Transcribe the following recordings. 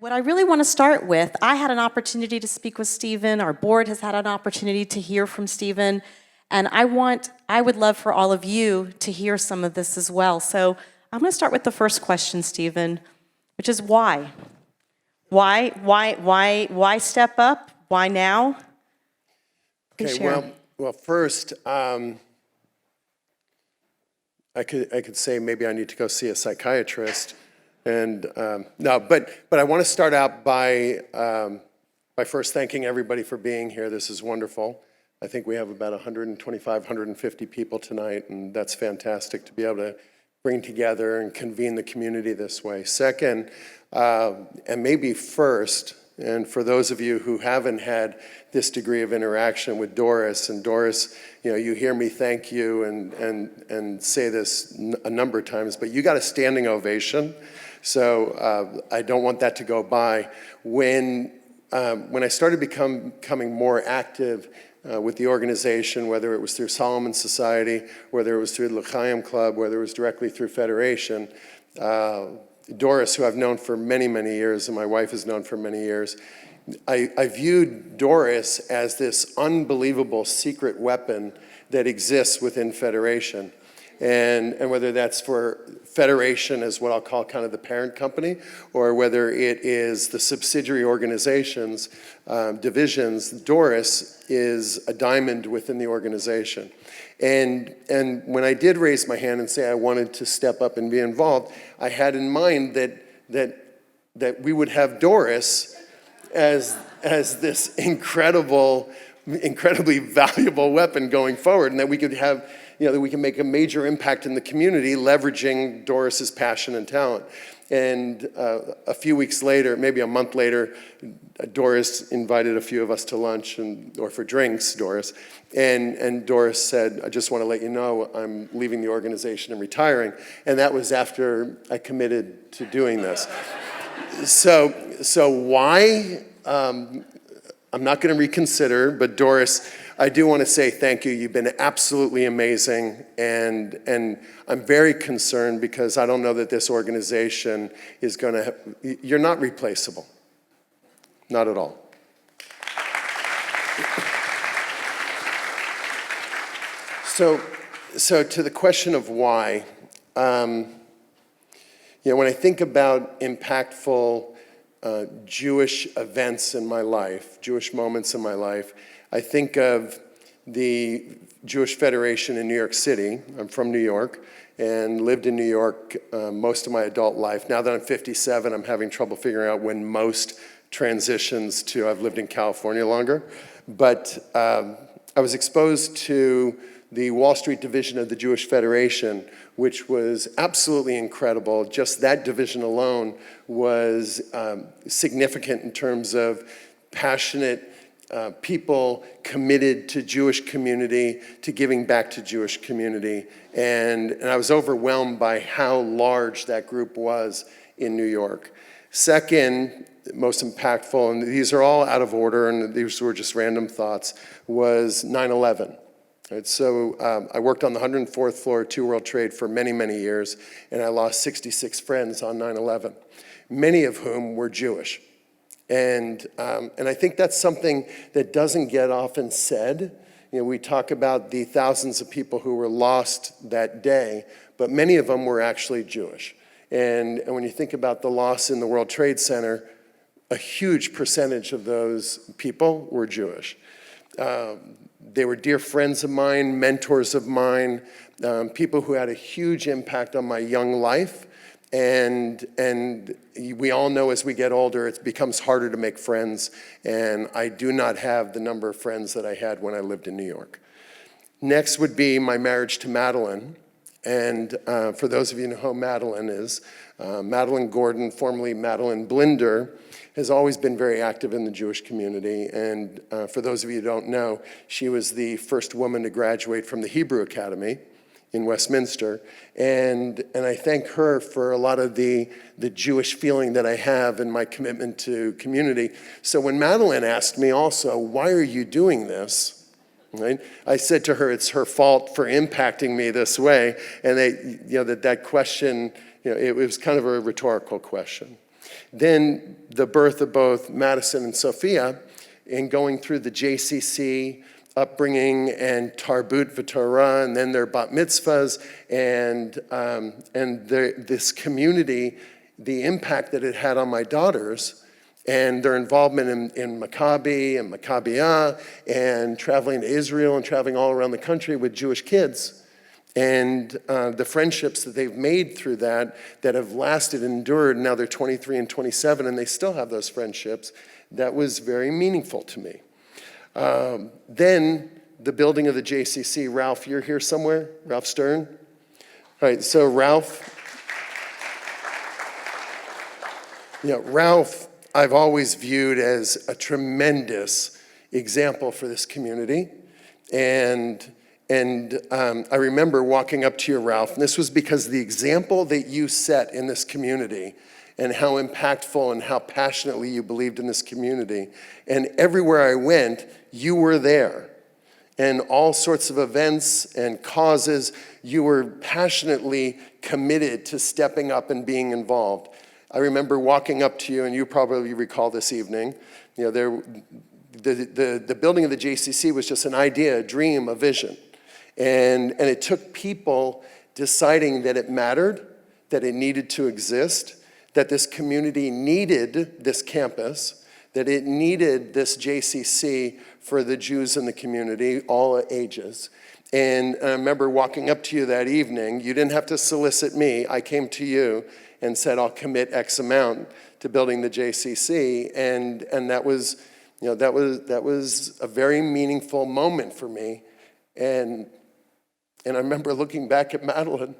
What I really want to start with, I had an opportunity to speak with Stephen, our board has had an opportunity to hear from Stephen, and I would love for all of you to hear some of this as well. So I'm going to start with the first question, Stephen, which is why? Why step up? Why now? Please Okay, share. well, first, I could say maybe I need to go see a psychiatrist, and no, but I want to start out by first thanking everybody for being here. This is wonderful. I think we have about 125, 150 people tonight, and that's fantastic to be able to bring together and convene the community this way. Second, and maybe first, and for those of you who haven't had this degree of interaction with Doris, and Doris, you hear me thank you and say this a number of times, but you got a standing ovation, so I don't want that to go by. When I started becoming more active with the organization, whether it was through Solomon Society, whether it was through the L'Chaim Club, whether it was directly through Federation, Doris, who I've known for many, many years, and my wife has known for many years, I viewed Doris as this unbelievable secret weapon that exists within Federation. And whether that's for Federation as what I'll call kind of the parent company, or whether it is the subsidiary organizations, divisions, Doris is a diamond within the organization. And when I did raise my hand and say I wanted to step up and be involved, I had in mind that we would have Doris as this incredibly valuable weapon going forward, and that we could have, that we can make a major impact in the community leveraging Doris's passion and talent. And a few weeks later, maybe a month later, Doris invited a few of us to lunch or for drinks, Doris. And Doris said, I just want to let you know I'm leaving the organization and retiring. And that was after I committed to doing this. So why? I'm not going to reconsider, but Doris, I do want to say thank you. You've been absolutely amazing, and I'm very concerned because I don't know that this organization is going to, you're not replaceable. Not at all. So to the question of why, when I think about impactful Jewish events in my life, Jewish moments in my life, I think of the Jewish Federation in New York City. I'm from New York and lived in New York most of my adult life. Now that I'm 57, I'm having trouble figuring out when most transitions to I've lived in California longer. But I was exposed to the Wall Street division of the Jewish Federation, which was absolutely incredible. Just that division alone was significant in terms of passionate people committed to Jewish community, to giving back to Jewish community. And I was overwhelmed by how large that group was in New York. Second, most impactful, and these are all out of order, and these were just random thoughts, was 9/11. Right, so I worked on the 104th floor of Two World Trade for many, many years, and I lost 66 friends on 9/11, many of whom were Jewish. And I think that's something that doesn't get often said. We talk about the thousands of people who were lost that day, but many of them were actually Jewish. And when you think about the loss in the World Trade Center, a huge percentage of those people were Jewish. They were dear friends of mine, mentors of mine, people who had a huge impact on my young life. And we all know as we get older, it becomes harder to make friends. And I do not have the number of friends that I had when I lived in New York. Next would be my marriage to Madeline. And for those of you who know who Madeline is, Madeline Gordon, formerly Madeline Blinder, has always been very active in the Jewish community. And for those of you who don't know, she was the first woman to graduate from the Hebrew Academy in Westminster. And I thank her for a lot of the Jewish feeling that I have and my commitment to community. So when Madeline asked me also, why are you doing this? Right? I said to her, it's her fault for impacting me this way. And that question, it was kind of a rhetorical question. Then the birth of both Madison and Sophia, and going through the JCC upbringing and Tarbut V'Torah, and then their bat mitzvahs, and this community, the impact that it had on my daughters, and their involvement in Maccabi and Maccabiah, and traveling to Israel and traveling all around the country with Jewish kids. And the friendships that they've made through that have lasted and endured. Now they're 23 and 27, and they still have those friendships. That was very meaningful to me. Then the building of the JCC. Ralph, you're here somewhere? Ralph Stern? All right, so Ralph, Ralph, I've always viewed as a tremendous example for this community. And I remember walking up to you, Ralph, and this was because the example that you set in this community and how impactful and how passionately you believed in this community. And everywhere I went, you were there. And all sorts of events and causes, you were passionately committed to stepping up and being involved. I remember walking up to you, and you probably recall this evening, the building of the JCC was just an idea, a dream, a vision. And it took people deciding that it mattered, that it needed to exist, that this community needed this campus, that it needed this JCC for the Jews in the community, all ages. And I remember walking up to you that evening. You didn't have to solicit me. I came to you and said, I'll commit X amount to building the JCC. And that was, that was a very meaningful moment for me. And I remember looking back at Madeline.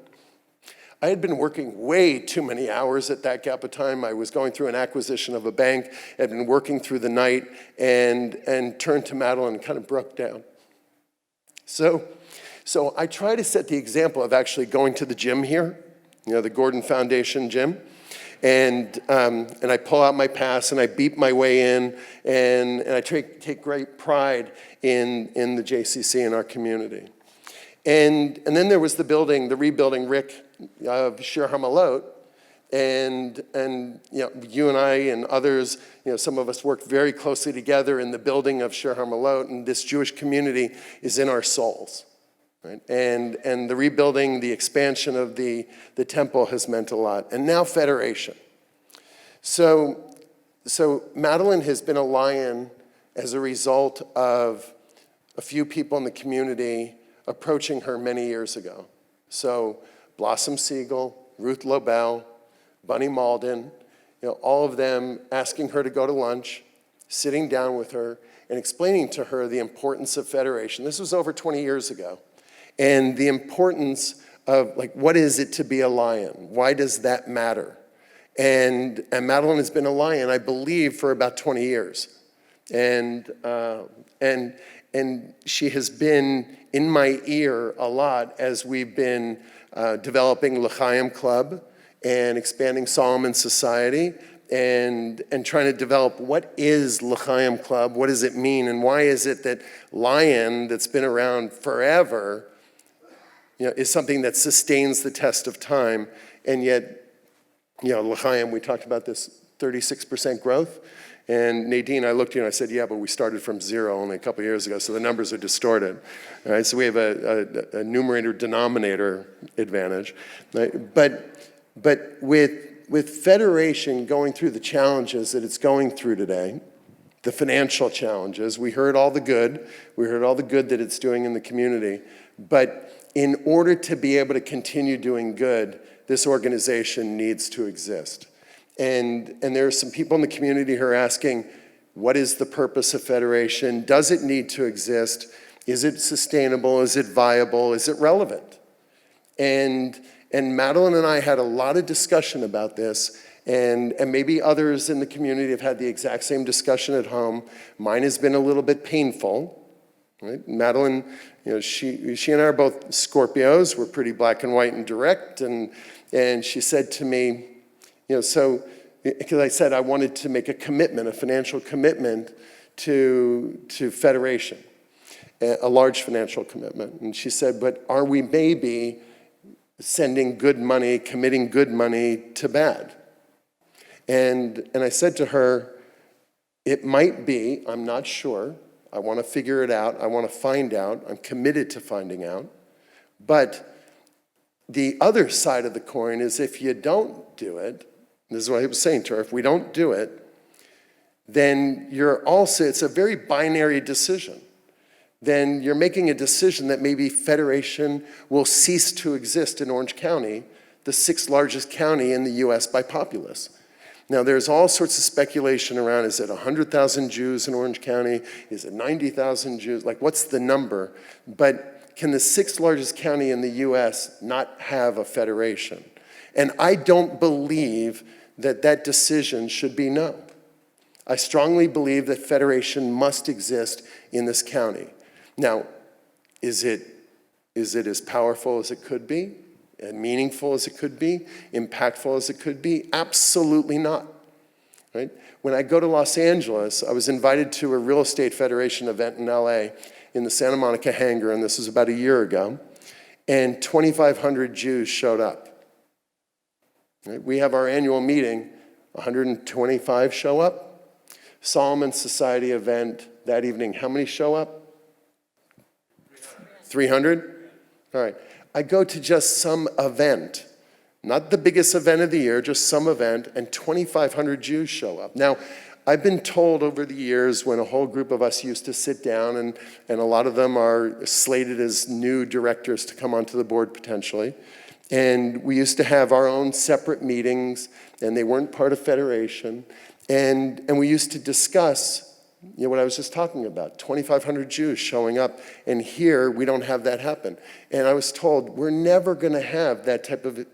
I had been working way too many hours at that gap of time. I was going through an acquisition of a bank, had been working through the night, and turned to Madeline and kind of broke down. So I try to set the example of actually going to the gym here, the Gordon Foundation gym, and I pull out my pass and I beep my way in, and I take great pride in the JCC in our community. And then there was the rebuilding, Rick, of Shir HaMalot, and you and I and others, some of us worked very closely together in the building of Shir HaMalot, and this Jewish community is in our souls, right? And the rebuilding, the expansion of the temple has meant a lot. And now Federation. So Madeline has been a lion as a result of a few people in the community approaching her many years ago. So Blossom Siegel, Ruth Lobel, Bunny Malden, all of them asking her to go to lunch, sitting down with her, and explaining to her the importance of Federation. This was over 20 years ago. And the importance of, what is it to be a lion? Why does that matter? And Madeline has been a lion, I believe, for about 20 years. And she has been in my ear a lot as we've been developing L'Chaim Club and expanding Solomon Society and trying to develop what is L'Chaim Club, what does it mean, and why is it that lion that's been around forever is something that sustains the test of time, and yet, L'Chaim, we talked about this 36% growth. And Nadine, I looked at you and I said, yeah, but we started from zero only a couple of years ago, so the numbers are distorted. All right, so we have a numerator-denominator advantage. Right? But with Federation going through the challenges that it's going through today, the financial challenges, we heard all the good. We heard all the good that it's doing in the community. But in order to be able to continue doing good, this organization needs to exist. And there are some people in the community who are asking, what is the purpose of Federation? Does it need to exist? Is it sustainable? Is it viable? Is it relevant? And Madeline and I had a lot of discussion about this, and maybe others in the community have had the exact same discussion at home. Mine has been a little bit painful. Right? Madeline, she and I are both Scorpios. We're pretty black and white and direct, and she said to me, because I said I wanted to make a commitment, a financial commitment to Federation, a large financial commitment. And she said, but are we maybe sending good money, committing good money to bad? And I said to her, it might be, I'm not sure. I want to figure it out. I want to find out. I'm committed to finding out. But the other side of the coin is if you don't do it, this is what I was saying to her, if we don't do it, then it's a very binary decision. Then you're making a decision that maybe federation will cease to exist in Orange County, the 6th largest county in the US by populace. Now, there's all sorts of speculation around, is it 100,000 Jews in Orange County? Is it 90,000 Jews? Like, what's the number? But can the 6th largest county in the US not have a federation? And I don't believe that that decision should be no. I strongly believe that federation must exist in this county. Now, is it as powerful as it could be? And meaningful as it could be, impactful as it could be? Absolutely not, right? When I go to Los Angeles, I was invited to a Real Estate Federation event in LA in the Santa Monica hangar, and this was about a year ago, and 2,500 Jews showed up. Right? We have our annual meeting, 125 show up. Solomon Society event that evening, how many show up? 300? All right. I go to just some event, not the biggest event of the year, just some event, and 2,500 Jews show up. Now, I've been told over the years when a whole group of us used to sit down, and a lot of them are slated as new directors to come onto the board potentially, and we used to have our own separate meetings, and they weren't part of Federation, and we used to discuss what I was just talking about, 2,500 Jews showing up, and here we don't have that happen. And I was told, we're never gonna have that type of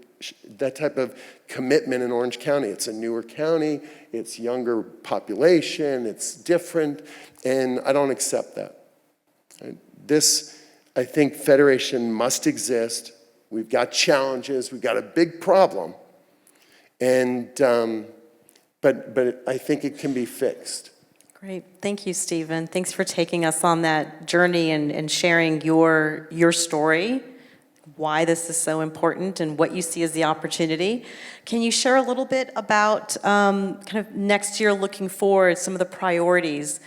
commitment in Orange County. It's a newer county, it's younger population, it's different, and I don't accept that. I think federation must exist. We've got challenges, we've got a big problem, and but I think it can be fixed. Great. Thank you, Stephen. Thanks for taking us on that journey and sharing your story, why this is so important and what you see as the opportunity. Can you share a little bit about kind of next year looking forward, some of the priorities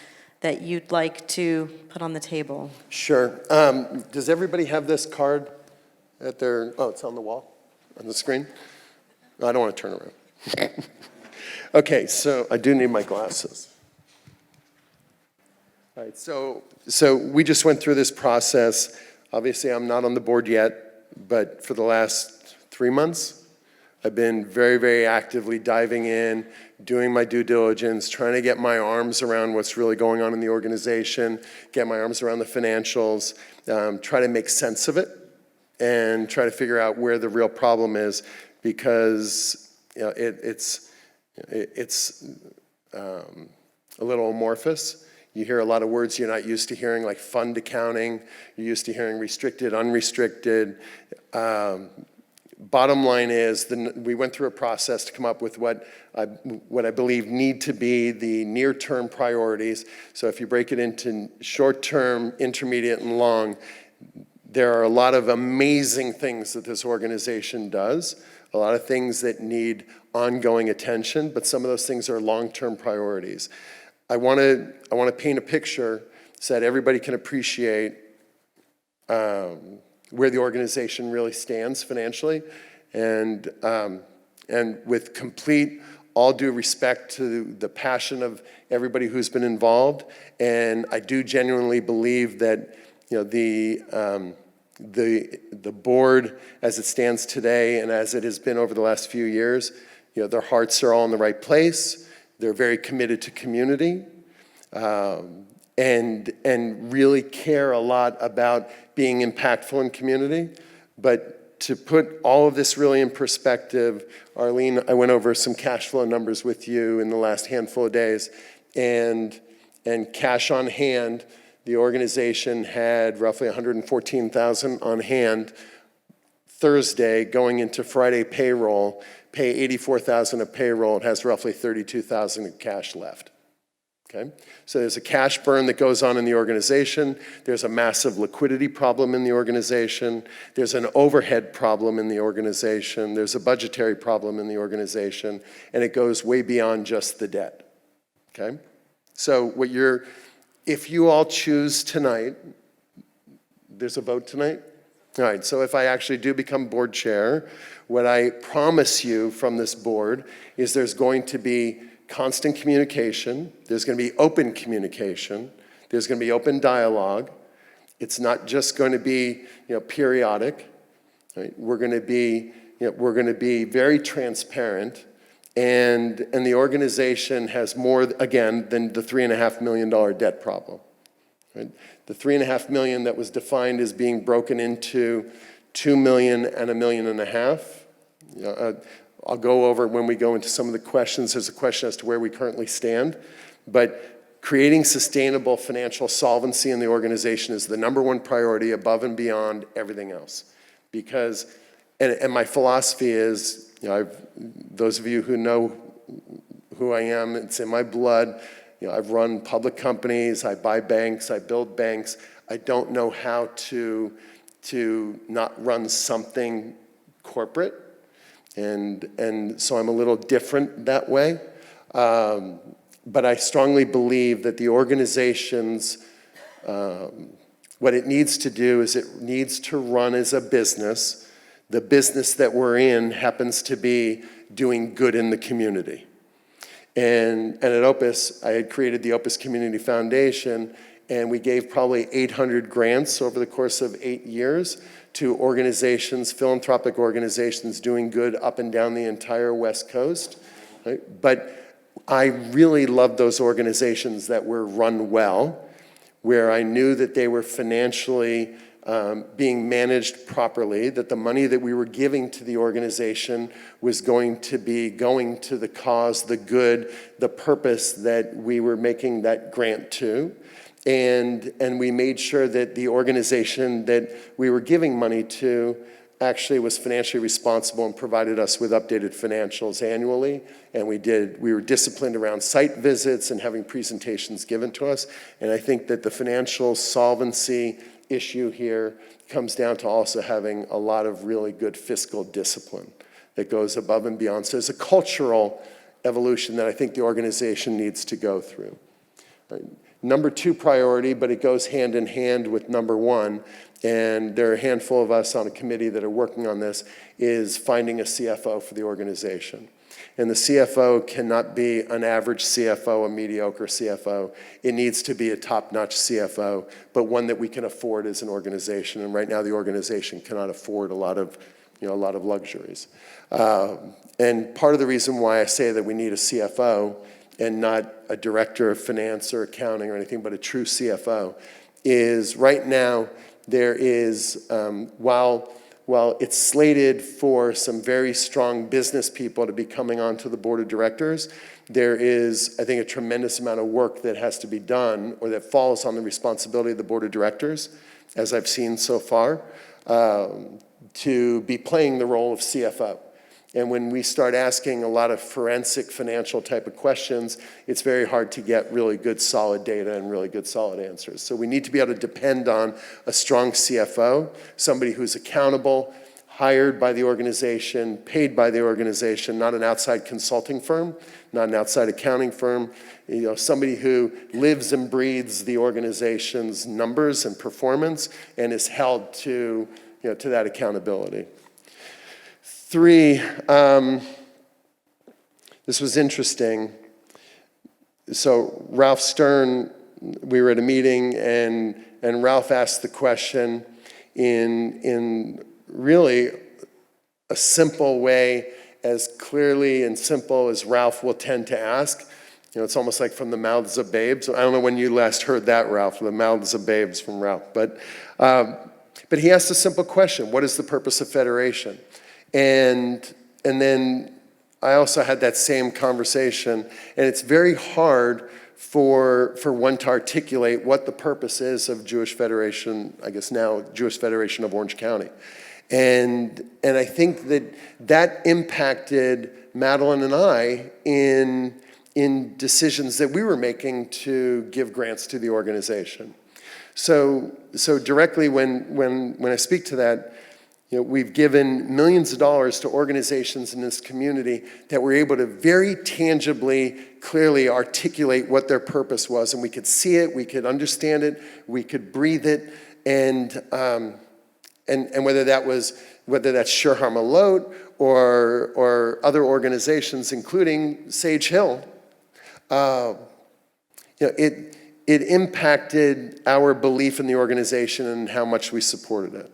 that you'd like to put on the table? Sure. Does everybody have this card at their, oh, it's on the wall, on the screen? I don't want to turn around. Okay, so I do need my glasses. All right, so we just went through this process. Obviously, I'm not on the board yet, but for the last 3 months, I've been very, very actively diving in, doing my due diligence, trying to get my arms around what's really going on in the organization, get my arms around the financials, try to make sense of it, and try to figure out where the real problem is, because it's a little amorphous. You hear a lot of words you're not used to hearing, like fund accounting. You're used to hearing restricted, unrestricted. Bottom line is, we went through a process to come up with what I believe need to be the near-term priorities. So if you break it into short-term, intermediate, and long, there are a lot of amazing things that this organization does, a lot of things that need ongoing attention, but some of those things are long-term priorities. I want to paint a picture so that everybody can appreciate where the organization really stands financially, and with complete, all due respect to the passion of everybody who's been involved. And I do genuinely believe that the board, as it stands today and as it has been over the last few years, their hearts are all in the right place. They're very committed to community, and really care a lot about being impactful in community. But to put all of this really in perspective, Arlene, I went over some cash flow numbers with you in the last handful of days, and cash on hand, the organization had roughly $114,000 on hand Thursday. Going into Friday payroll, pay $84,000 of payroll, it has roughly $32,000 in cash left. Okay? So there's a cash burn that goes on in the organization. There's a massive liquidity problem in the organization. There's an overhead problem in the organization. There's a budgetary problem in the organization. And it goes way beyond just the debt. Okay? So if you all choose tonight, there's a vote tonight? All right, so if I actually do become board chair, what I promise you from this board is there's going to be constant communication, there's going to be open communication, there's going to be open dialogue. It's not just going to be, periodic. Right? We're going to be very transparent, and the organization has more, again, than the $3.5 million debt problem. Right? The $3.5 million that was defined as being broken into $2 million and $1.5 million. I'll go over when we go into some of the questions. There's a question as to where we currently stand. But creating sustainable financial solvency in the organization is the #1 priority above and beyond everything else. Because, and my philosophy is, those of you who know who I am, it's in my blood. I've run public companies, I buy banks, I build banks. I don't know how to not run something corporate. And so I'm a little different that way. But I strongly believe that the organization's, what it needs to do is it needs to run as a business. The business that we're in happens to be doing good in the community. And at Opus, I had created the Opus Community Foundation, and we gave probably 800 grants over the course of 8 years to organizations, philanthropic organizations doing good up and down the entire West Coast. Right? But I really loved those organizations that were run well, where I knew that they were financially being managed properly, that the money that we were giving to the organization was going to be going to the cause, the good, the purpose that we were making that grant to. And we made sure that the organization that we were giving money to actually was financially responsible and provided us with updated financials annually. And we were disciplined around site visits and having presentations given to us. And I think that the financial solvency issue here comes down to also having a lot of really good fiscal discipline that goes above and beyond. So there's a cultural evolution that I think the organization needs to go through. #2 priority, but it goes hand in hand with #1, and there are a handful of us on a committee that are working on this, is finding a CFO for the organization. And the CFO cannot be an average CFO, a mediocre CFO. It needs to be a top-notch CFO, but one that we can afford as an organization. And right now, the organization cannot afford a lot of luxuries. And part of the reason why I say that we need a CFO and not a director of finance or accounting or anything, but a true CFO, is right now there is, while it's slated for some very strong business people to be coming onto the board of directors, there is, I think, a tremendous amount of work that has to be done or that falls on the responsibility of the board of directors, as I've seen so far, to be playing the role of CFO. And when we start asking a lot of forensic financial type of questions, it's very hard to get really good solid data and really good solid answers. So we need to be able to depend on a strong CFO, somebody who's accountable, hired by the organization, paid by the organization, not an outside consulting firm, not an outside accounting firm, somebody who lives and breathes the organization's numbers and performance and is held to that accountability. 3, this was interesting. So Ralph Stern, we were at a meeting, and Ralph asked the question in really a simple way, as clearly and simple as Ralph will tend to ask. It's almost like from the mouths of babes. I don't know when you last heard that, Ralph, from the mouths of babes from Ralph. But he asked a simple question: what is the purpose of federation? And then I also had that same conversation, and it's very hard for one to articulate what the purpose is of Jewish Federation, I guess now Jewish Federation of Orange County. And I think that impacted Madeline and I in in decisions that we were making to give grants to the organization. So directly when I speak to that, we've given millions of dollars to organizations in this community that were able to very tangibly, clearly articulate what their purpose was, and we could see it, we could understand it, we could breathe it, and whether that's Sure Harm Alot or other organizations, including Sage Hill, it impacted our belief in the organization and how much we supported it.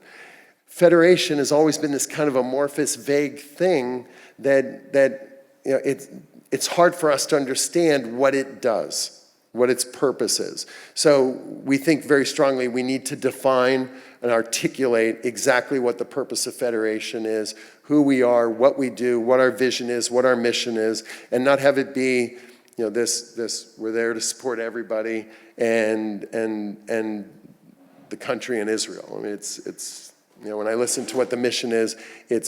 Federation has always been this kind of amorphous, vague thing that it's hard for us to understand what it does, what its purpose is. So we think very strongly we need to define and articulate exactly what the purpose of Federation is, who we are, what we do, what our vision is, what our mission is, and not have it be, this we're there to support everybody and the country and Israel. I mean, it's when I listen to what the mission is, it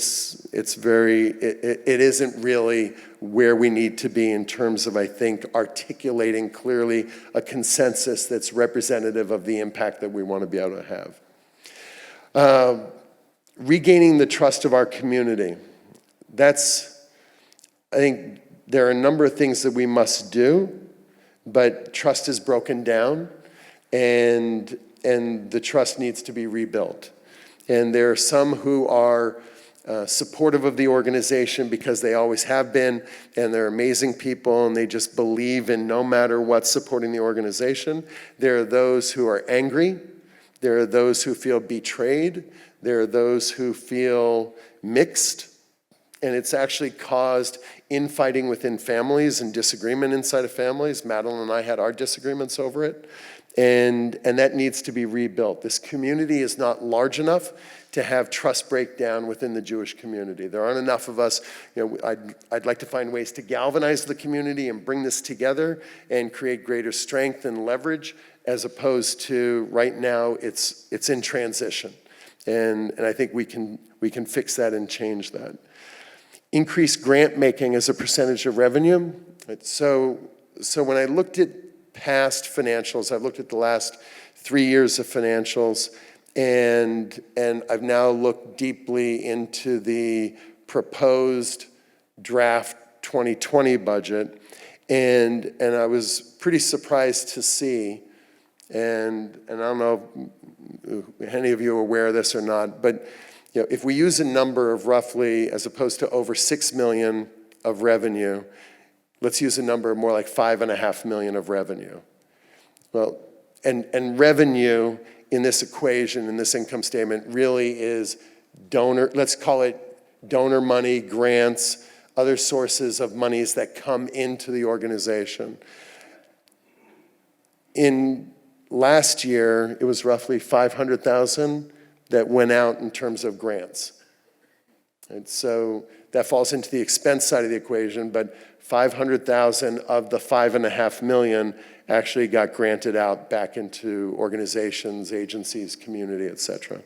isn't really where we need to be in terms of, I think, articulating clearly a consensus that's representative of the impact that we want to be able to have. Regaining the trust of our community. I think there are a number of things that we must do, but trust is broken down, and the trust needs to be rebuilt. And there are some who are supportive of the organization because they always have been, and they're amazing people, and they just believe in no matter what supporting the organization. There are those who are angry. There are those who feel betrayed. There are those who feel mixed. And it's actually caused infighting within families and disagreement inside of families. Madeline and I had our disagreements over it. And that needs to be rebuilt. This community is not large enough to have trust breakdown within the Jewish community. There aren't enough of us. I'd like to find ways to galvanize the community and bring this together and create greater strength and leverage, as opposed to right now it's in transition. And I think we can fix that and change that. Increase grant making as a percentage of revenue. So when I looked at past financials, I've looked at the last 3 years of financials, and I've now looked deeply into the proposed draft 2020 budget, and I was pretty surprised to see, and I don't know if any of you are aware of this or not, but if we use a number of roughly, as opposed to over 6 million of revenue, let's use a number more like 5.5 million of revenue. Well, and revenue in this equation, in this income statement, really is donor, let's call it donor money, grants, other sources of monies that come into the organization. In last year, it was roughly 500,000 that went out in terms of grants. And so that falls into the expense side of the equation, but 500,000 of the 5.5 million actually got granted out back into organizations, agencies, community, et cetera.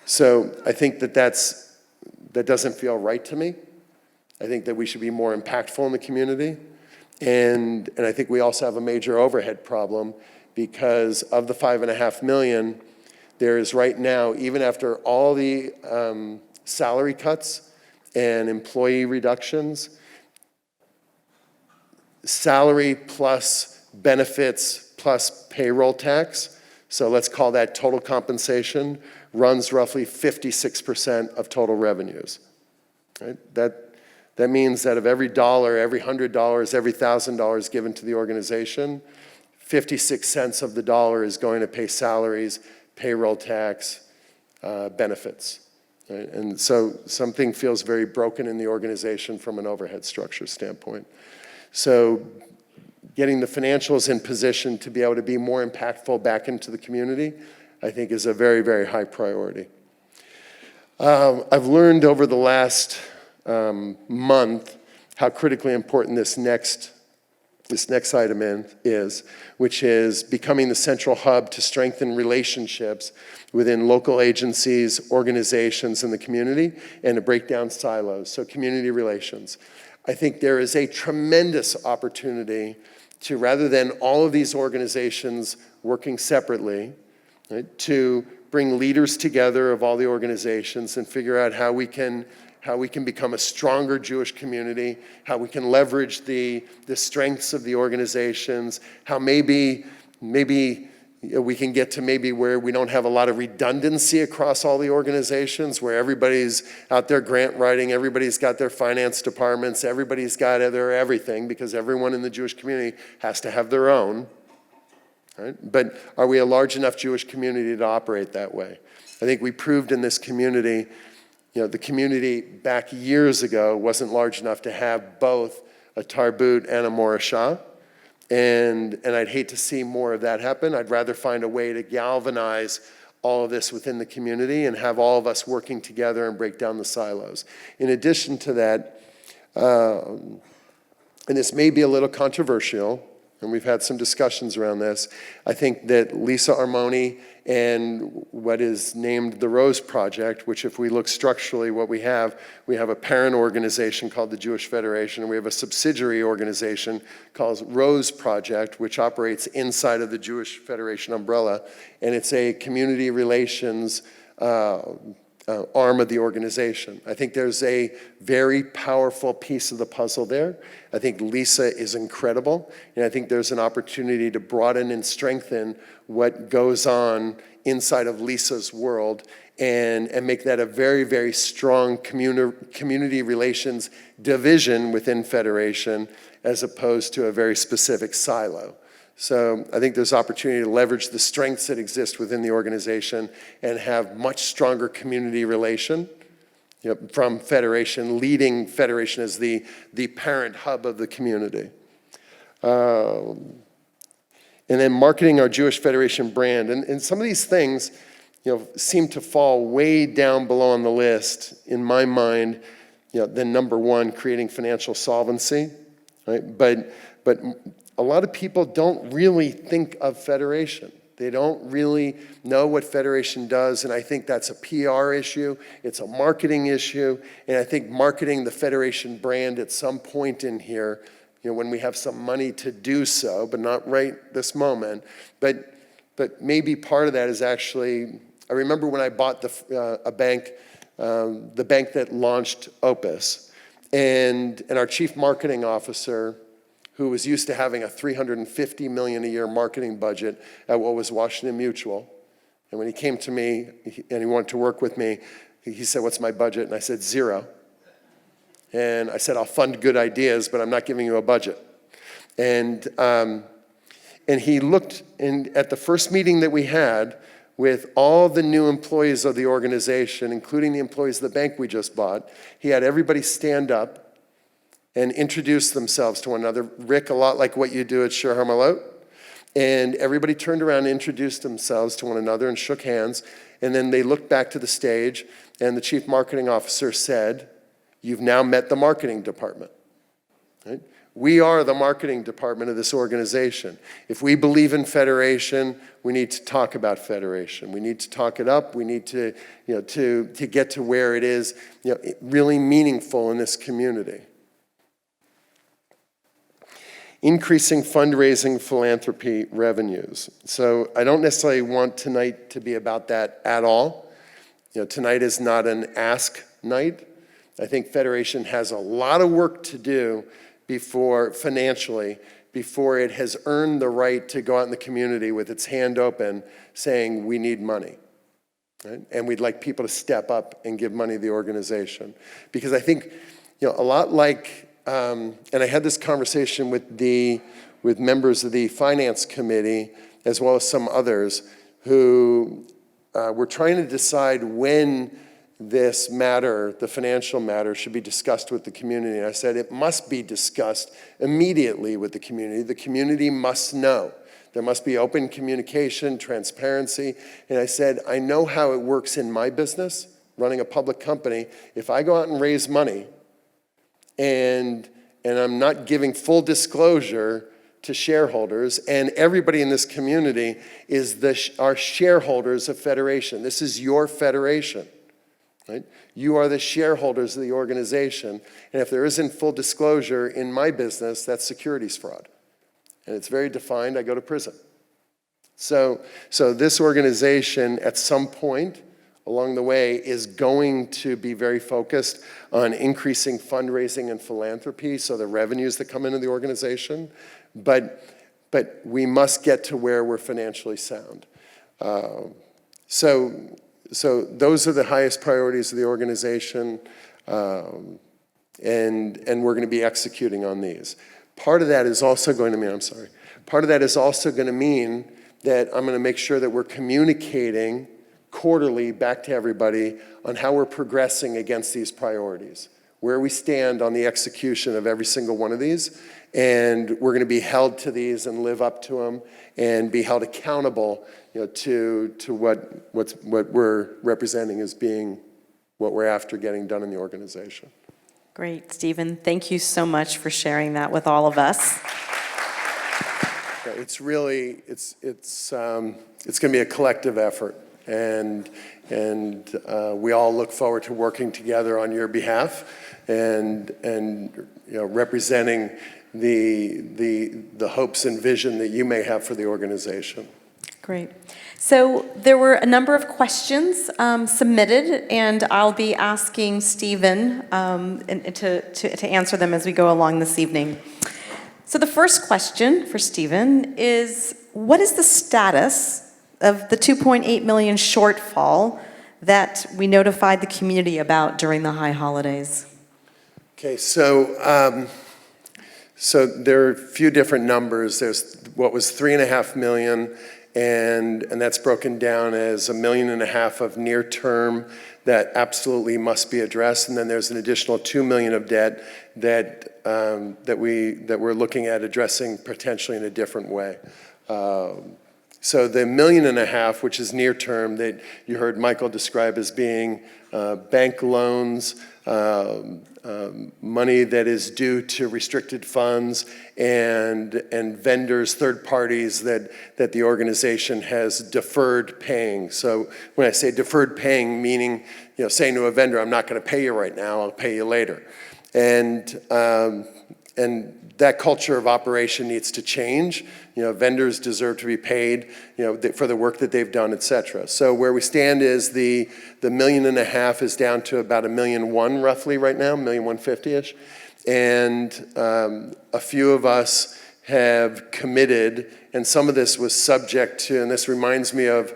So I think that doesn't feel right to me. I think that we should be more impactful in the community. And I think we also have a major overhead problem, because of the 5.5 million, there is right now, even after all the salary cuts and employee reductions, salary plus benefits plus payroll tax, so let's call that total compensation, runs roughly 56% of total revenues. Right? That means that of every dollar, every $100, every $1,000 given to the organization, 56 cents of the dollar is going to pay salaries, payroll tax, benefits. Right? And so something feels very broken in the organization from an overhead structure standpoint. So getting the financials in position to be able to be more impactful back into the community, I think, is a very, very high priority. I've learned over the last month how critically important this next item is, which is becoming the central hub to strengthen relationships within local agencies, organizations, and the community, and to break down silos, so community relations. I think there is a tremendous opportunity to, rather than all of these organizations working separately, right, to bring leaders together of all the organizations and figure out how we can become a stronger Jewish community, how we can leverage the strengths of the organizations, how maybe we can get to maybe where we don't have a lot of redundancy across all the organizations, where everybody's out there grant writing, everybody's got their finance departments, everybody's got their everything, because everyone in the Jewish community has to have their own. Right? But are we a large enough Jewish community to operate that way? I think we proved in this community, the community back years ago wasn't large enough to have both a tarbut and a morashah. And I'd hate to see more of that happen. I'd rather find a way to galvanize all of this within the community and have all of us working together and break down the silos. In addition to that, and this may be a little controversial, and we've had some discussions around this, I think that Lisa Armoni and what is named the Rose Project, which if we look structurally what we have a parent organization called the Jewish Federation, and we have a subsidiary organization called Rose Project, which operates inside of the Jewish Federation umbrella, and it's a community relations arm of the organization. I think there's a very powerful piece of the puzzle there. I think Lisa is incredible, and I think there's an opportunity to broaden and strengthen what goes on inside of Lisa's world and make that a very, very strong community relations division within Federation as opposed to a very specific silo. So I think there's opportunity to leverage the strengths that exist within the organization and have much stronger community relation, from Federation, leading Federation as the parent hub of the community. And then marketing our Jewish Federation brand. And some of these things, seem to fall way down below on the list, in my mind, than number one, creating financial solvency, right? But a lot of people don't really think of Federation. They don't really know what Federation does, and I think that's a PR issue, it's a marketing issue, and I think marketing the Federation brand at some point in here, when we have some money to do so, but not right this moment, but maybe part of that is actually, I remember when I bought a bank, the bank that launched Opus, and our chief marketing officer, who was used to having a $350 million a year marketing budget at what was Washington Mutual. And when he came to me and he wanted to work with me, he said, "What's my budget?" And I said, "0." And I said, "I'll fund good ideas, but I'm not giving you a budget." And he looked at the first meeting that we had with all the new employees of the organization, including the employees of the bank we just bought. He had everybody stand up and introduce themselves to one another. Rick, a lot like what you do at Shir Hamalot. And everybody turned around and introduced themselves to one another and shook hands. And then they looked back to the stage, and the chief marketing officer said, "You've now met the marketing department." Right? We are the marketing department of this organization. If we believe in Federation, we need to talk about Federation. We need to talk it up. We need to, to get to where it is, really meaningful in this community. Increasing fundraising philanthropy revenues. So I don't necessarily want tonight to be about that at all. Tonight is not an ask night. I think Federation has a lot of work to do financially, before it has earned the right to go out in the community with its hand open saying, "We need money." Right? And we'd like people to step up and give money to the organization. Because I think, a lot like, and I had this conversation with members of the finance committee, as well as some others, who were trying to decide when this matter, the financial matter, should be discussed with the community. And I said it must be discussed immediately with the community. The community must know. There must be open communication, transparency. And I said, I know how it works in my business, running a public company. If I go out and raise money, and I'm not giving full disclosure to shareholders, and everybody in this community is our shareholders of Federation. This is your Federation, right? You are the shareholders of the organization, and if there isn't full disclosure in my business, that's securities fraud. And it's very defined, I go to prison. So this organization, at some point along the way, is going to be very focused on increasing fundraising and philanthropy, so the revenues that come into the organization. But we must get to where we're financially sound. So those are the highest priorities of the organization, and we're going to be executing on these. Part of that is also going to mean, part of that is also going to mean that I'm going to make sure that we're communicating quarterly back to everybody on how we're progressing against these priorities, where we stand on the execution of every single one of these, and we're going to be held to these and live up to them and be held accountable, to what we're representing as being what we're after getting done in the organization. Great, Stephen. Thank you so much for sharing that with all of us. It's really, it's going to be a collective effort, and we all look forward to working together on your behalf and representing the hopes and vision that you may have for the organization. Great. So there were a number of questions submitted, and I'll be asking Stephen to answer them as we go along this evening. So the first question for Stephen is, what is the status of the 2.8 million shortfall that we notified the community about during the high holidays? Okay, so there are a few different numbers. There's what was 3.5 million, and that's broken down as 1.5 million of near term that absolutely must be addressed, and then there's an additional 2 million of debt that we're looking at addressing potentially in a different way. So the 1.5 million, which is near term, that you heard Michael describe as being bank loans, money that is due to restricted funds, and vendors, third parties that the organization has deferred paying. So when I say deferred paying, meaning saying to a vendor, I'm not going to pay you right now, I'll pay you later. And that culture of operation needs to change. Vendors deserve to be paid, for the work that they've done, et cetera. So where we stand is the 1.5 million is down to about 1.1 million roughly right now, 1.15 million. And a few of us have committed, and some of this was subject to, and this reminds me of,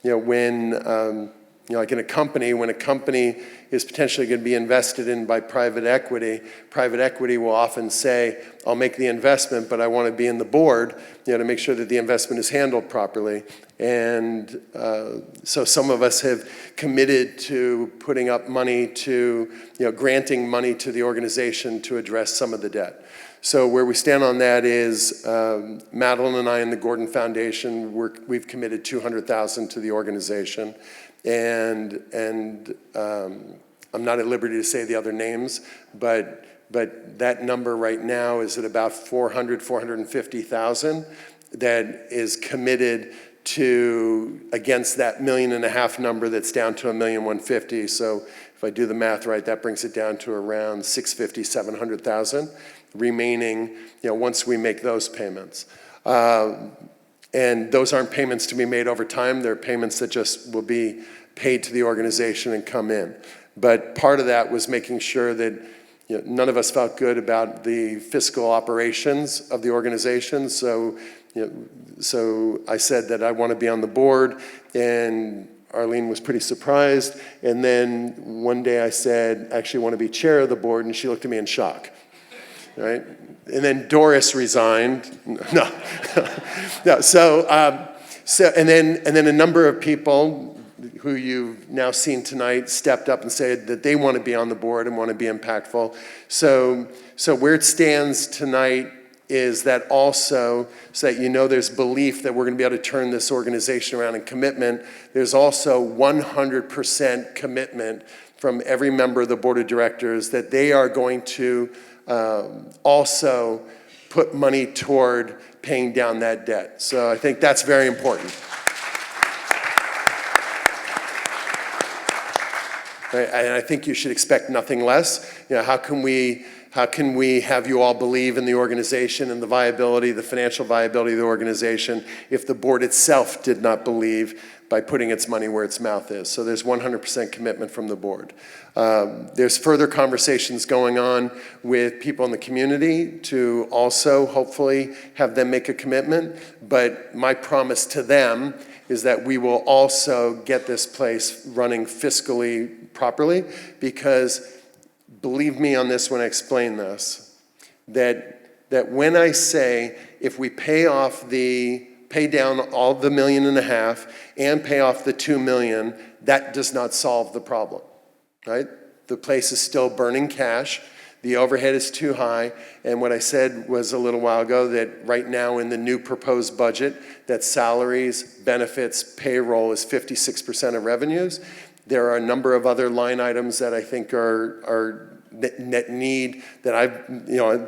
when, like in a company, when a company is potentially going to be invested in by private equity will often say, I'll make the investment, but I want to be in the board, to make sure that the investment is handled properly. And so some of us have committed to putting up money to, granting money to the organization to address some of the debt. So where we stand on that is Madeline and I and the Gordon Foundation, we've committed $200,000 to the organization. And I'm not at liberty to say the other names, but that number right now is at about 450,000 that is committed to against that 1.5 million number that's down to 1.15 million. So if I do the math right, that brings it down to around 650,000, 700,000 remaining, once we make those payments. And those aren't payments to be made over time. They're payments that just will be paid to the organization and come in. But part of that was making sure that none of us felt good about the fiscal operations of the organization. So, so I said that I want to be on the board, and Arlene was pretty surprised. And then one day I said, I actually want to be chair of the board, and she looked at me in shock. Right? And then Doris resigned. No, no. So and then a number of people who you've now seen tonight stepped up and said that they want to be on the board and want to be impactful. So where it stands tonight is that also, so that there's belief that we're going to be able to turn this organization around and commitment. There's also 100% commitment from every member of the board of directors that they are going to also put money toward paying down that debt. So I think that's very important. right? And I think you should expect nothing less. How can we have you all believe in the organization and the viability, the financial viability of the organization, if the board itself did not believe by putting its money where its mouth is? So there's 100% commitment from the board. There's further conversations going on with people in the community to also hopefully have them make a commitment. But my promise to them is that we will also get this place running fiscally properly, because believe me on this when I explain this, that when I say if we pay down all the $1.5 million and pay off the $2 million, that does not solve the problem, right? The place is still burning cash. The overhead is too high. And what I said was a little while ago that right now in the new proposed budget, that salaries, benefits, payroll is 56% of revenues. There are a number of other line items that I think are net need that a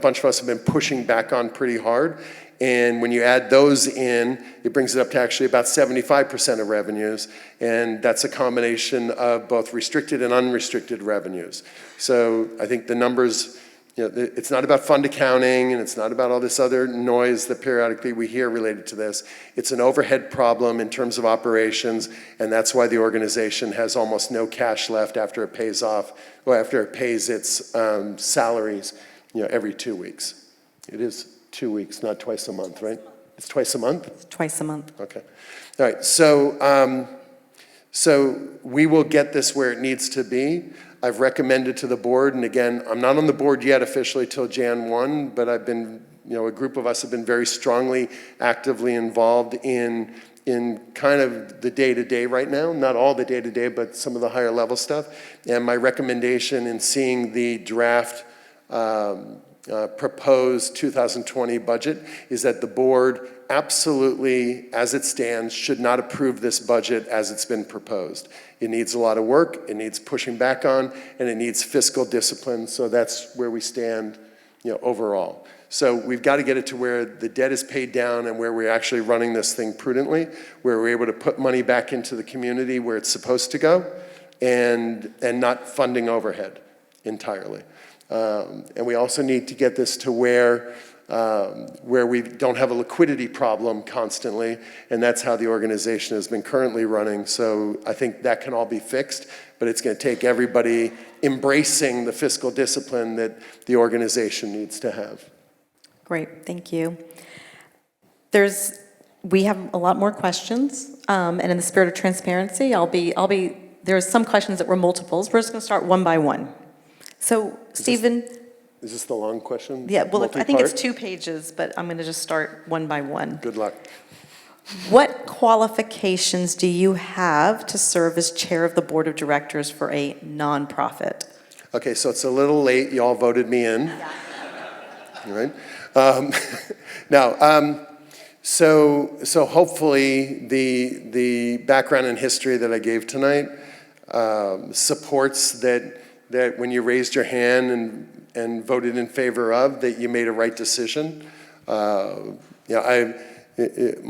bunch of us have been pushing back on pretty hard. And when you add those in, it brings it up to actually about 75% of revenues. And that's a combination of both restricted and unrestricted revenues. So I think the numbers, it's not about fund accounting and it's not about all this other noise that periodically we hear related to this. It's an overhead problem in terms of operations, and that's why the organization has almost no cash left after it pays its salaries, every 2 weeks. It is 2 weeks, not twice a month, right? It's twice a month? It's twice a month. Okay. All right, so we will get this where it needs to be. I've recommended to the board, and again, I'm not on the board yet officially till Jan 1, but I've been, a group of us have been very strongly, actively involved in kind of the day-to-day right now, not all the day-to-day, but some of the higher level stuff. And my recommendation in seeing the draft proposed 2020 budget is that the board absolutely, as it stands, should not approve this budget as it's been proposed. It needs a lot of work, it needs pushing back on, and it needs fiscal discipline. So that's where we stand, overall. So we've got to get it to where the debt is paid down and where we're actually running this thing prudently, where we're able to put money back into the community where it's supposed to go, and not funding overhead entirely. And we also need to get this to where we don't have a liquidity problem constantly, and that's how the organization has been currently running. So I think that can all be fixed, but it's going to take everybody embracing the fiscal discipline that the organization needs to have. Great, thank you. We have a lot more questions, and in the spirit of transparency, there's some questions that were multiples. We're just going to start one by one. So, Stephen. Is this the long question? Yeah, well, I think it's 2 pages, but I'm going to just start one by one. Good luck. What qualifications do you have to serve as chair of the board of directors for a nonprofit? Okay, so it's a little late. You all voted me in. Yeah. All right. So hopefully the background and history that I gave tonight supports that when you raised your hand and voted in favor of, that you made a right decision. My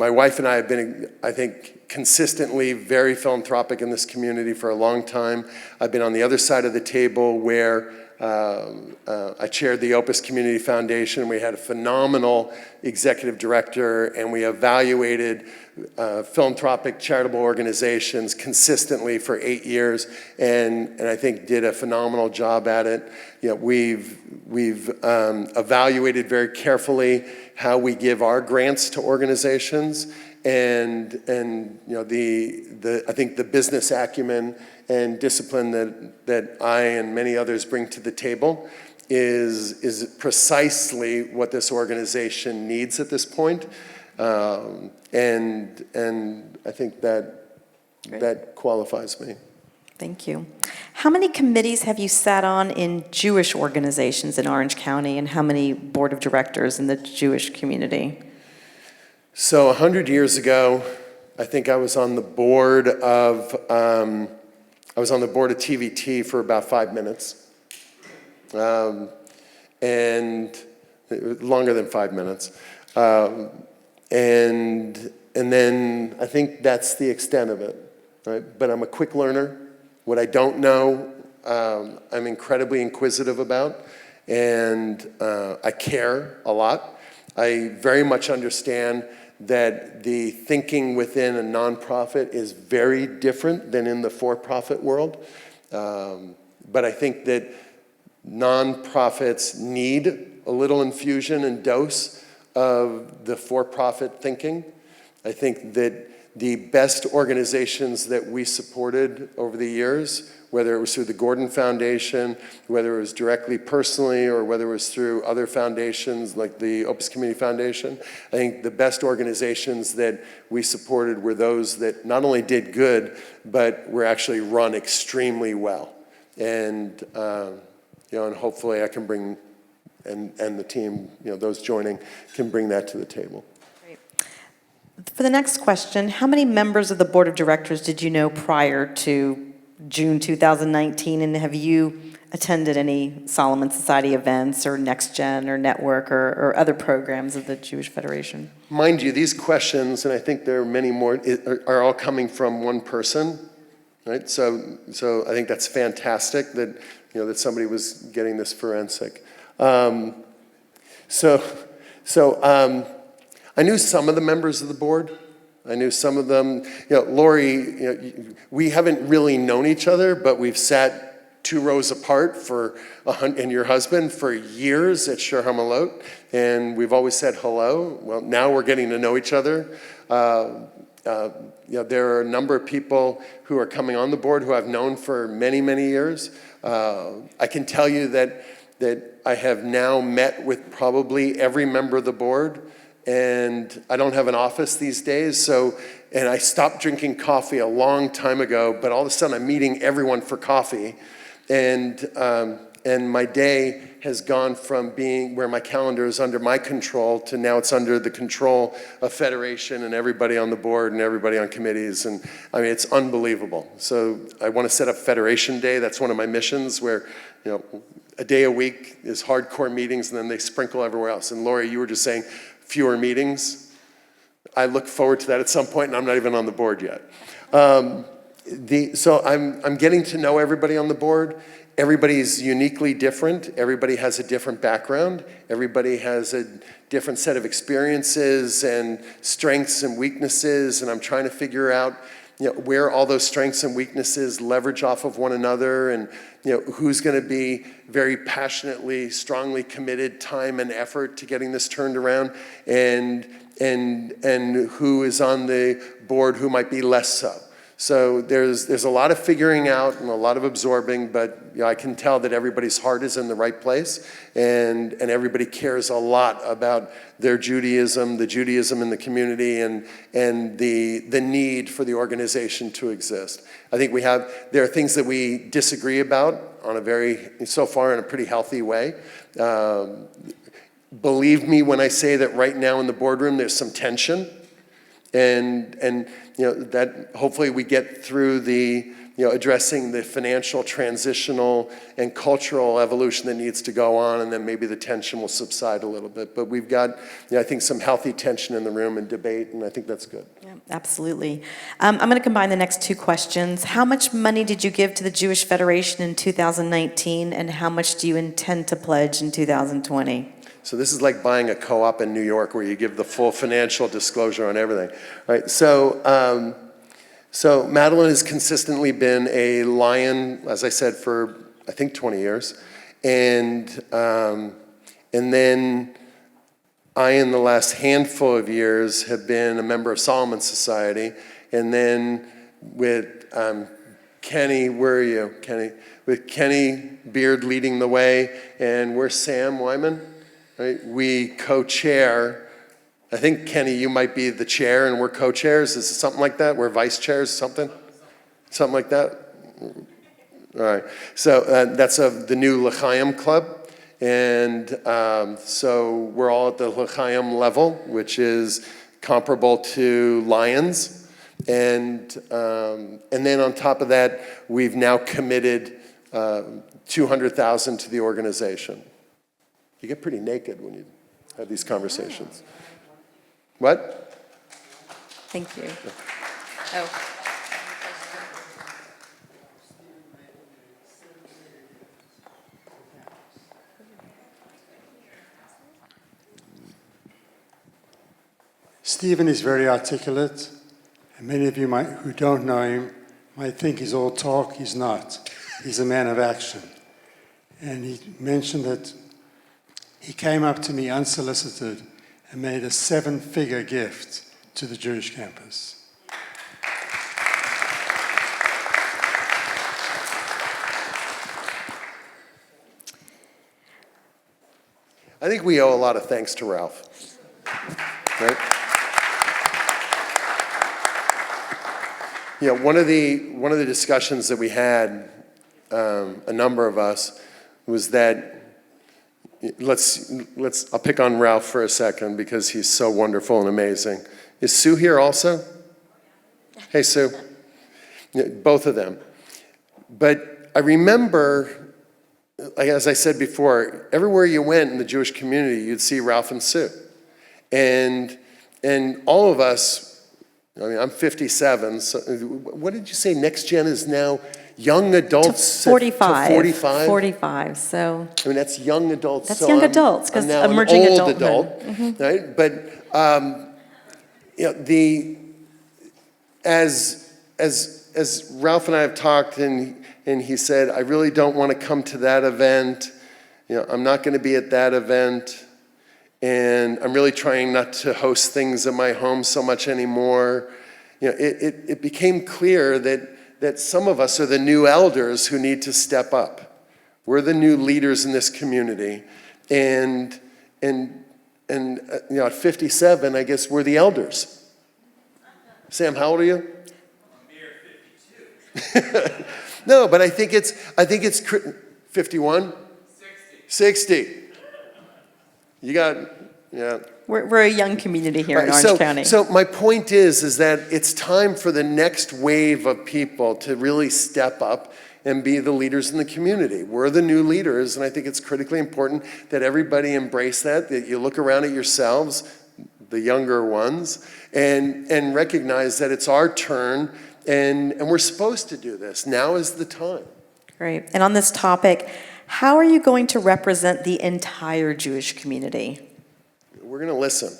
wife and I have been, I think, consistently very philanthropic in this community for a long time. I've been on the other side of the table where I chaired the Opus Community Foundation. We had a phenomenal executive director, and we evaluated philanthropic charitable organizations consistently for 8 years, and I think did a phenomenal job at it. We've evaluated very carefully how we give our grants to organizations, and I think the business acumen and discipline that I and many others bring to the table is precisely what this organization needs at this point. And I think that qualifies me. Thank you. How many committees have you sat on in Jewish organizations in Orange County, and how many board of directors in the Jewish community? So 100 years ago, I think I was on the board of TVT for about 5 minutes, and longer than 5 minutes, and then I think that's the extent of it, right? But I'm a quick learner. What I don't know, I'm incredibly inquisitive about, and I care a lot. I very much understand that the thinking within a nonprofit is very different than in the for-profit world. But I think that nonprofits need a little infusion and dose of the for-profit thinking. I think that the best organizations that we supported over the years, whether it was through the Gordon Foundation, whether it was directly personally, or whether it was through other foundations like the Opus Community Foundation, I think the best organizations that we supported were those that not only did good, but were actually run extremely well. And, and hopefully I can bring, and the team, those joining, can bring that to the table. For the next question, how many members of the board of directors did you know prior to June 2019, and have you attended any Solomon Society events or Next Gen or Network or other programs of the Jewish Federation? Mind you, these questions, and I think there are many more, are all coming from one person, right? So I think that's fantastic that that somebody was getting this forensic. I knew some of the members of the board. I knew some of them. Lori, we haven't really known each other, but we've sat 2 rows apart and your husband for years at Shur Hamalot, and we've always said hello. Well, now we're getting to know each other. There are a number of people who are coming on the board who I've known for many, many years. I can tell you that I have now met with probably every member of the board. And I don't have an office these days, and I stopped drinking coffee a long time ago, but all of a sudden I'm meeting everyone for coffee. And my day has gone from being where my calendar is under my control to now it's under the control of Federation and everybody on the board and everybody on committees. And I mean, it's unbelievable. So I want to set up Federation Day. That's one of my missions where, a day a week is hardcore meetings and then they sprinkle everywhere else. And Lori, you were just saying, fewer meetings. I look forward to that at some point, and I'm not even on the board yet. So I'm getting to know everybody on the board. Everybody's uniquely different. Everybody has a different background. Everybody has a different set of experiences and strengths and weaknesses, and I'm trying to figure out where all those strengths and weaknesses leverage off of one another, and who's going to be very passionately, strongly committed time and effort to getting this turned around, and who is on the board who might be less so. So there's a lot of figuring out and a lot of absorbing, but I can tell that everybody's heart is in the right place, and everybody cares a lot about their Judaism, the Judaism in the community, and the need for the organization to exist. I think there are things that we disagree about so far in a pretty healthy way. Believe me when I say that right now in the boardroom there's some tension. And that hopefully we get through the addressing the financial, transitional, and cultural evolution that needs to go on, and then maybe the tension will subside a little bit. But we've got, I think, some healthy tension in the room and debate, and I think that's good. Yeah, absolutely. I'm going to combine the next 2 questions. How much money did you give to the Jewish Federation in 2019, and how much do you intend to pledge in 2020? So this is like buying a co-op in New York where you give the full financial disclosure on everything. All right, so Madeline has consistently been a Lion, as I said, for I think 20 years. And then I, in the last handful of years, have been a member of Solomon Society. And then with Kenny, where are you, Kenny? With Kenny Beard leading the way, and where's Sam Wyman? Right? We co-chair. I think, Kenny, you might be the chair and we're co-chairs. Is it something like that? We're vice chairs, something like that? All right. So that's the new L'Chaim Club. And so we're all at the L'Chaim level, which is comparable to Lions. And then on top of that, we've now committed $200,000 to the organization. You get pretty naked when you have these conversations. What? Thank you. Oh. Stephen is very articulate, and many of you who don't know him might think he's all talk. He's not. He's a man of action. And he mentioned that he came up to me unsolicited and made a 7-figure gift to the Jewish campus. I think we owe a lot of thanks to Ralph. Right? You know, one of the discussions that we had, a number of us, was that I'll pick on Ralph for a second because he's so wonderful and amazing. Is Sue here also? Hey, Sue. Yeah, both of them. But I remember, as I said before, everywhere you went in the Jewish community, you'd see Ralph and Sue. And all of us, I mean, I'm 57, so what did you say next gen is now? Young adults? To 45. To 45? 45, so. I mean, that's young adults. That's so young I'm- adults, 'cause I'm now emerging an old adulthood. adult, right? But, you know, as Ralph and I have talked, and he said, I really don't want to come to that event. You know, I'm not going to be at that event. And I'm really trying not to host things in my home so much anymore. You know, it became clear that some of us are the new elders who need to step up. We're the new leaders in this community. And you know, at 57, I guess we're the elders. Sam, how old are you? I'm here 52. No, but I think it's 51? 60. You got, yeah. We're a young community here in Right, Orange County. So my point is that it's time for the next wave of people to really step up and be the leaders in the community. We're the new leaders, and I think it's critically important that everybody embrace that you look around at yourselves, the younger ones, and recognize that it's our turn, and we're supposed to do this. Now is the time. Great. And on this topic, how are you going to represent the entire Jewish community? We're going to listen.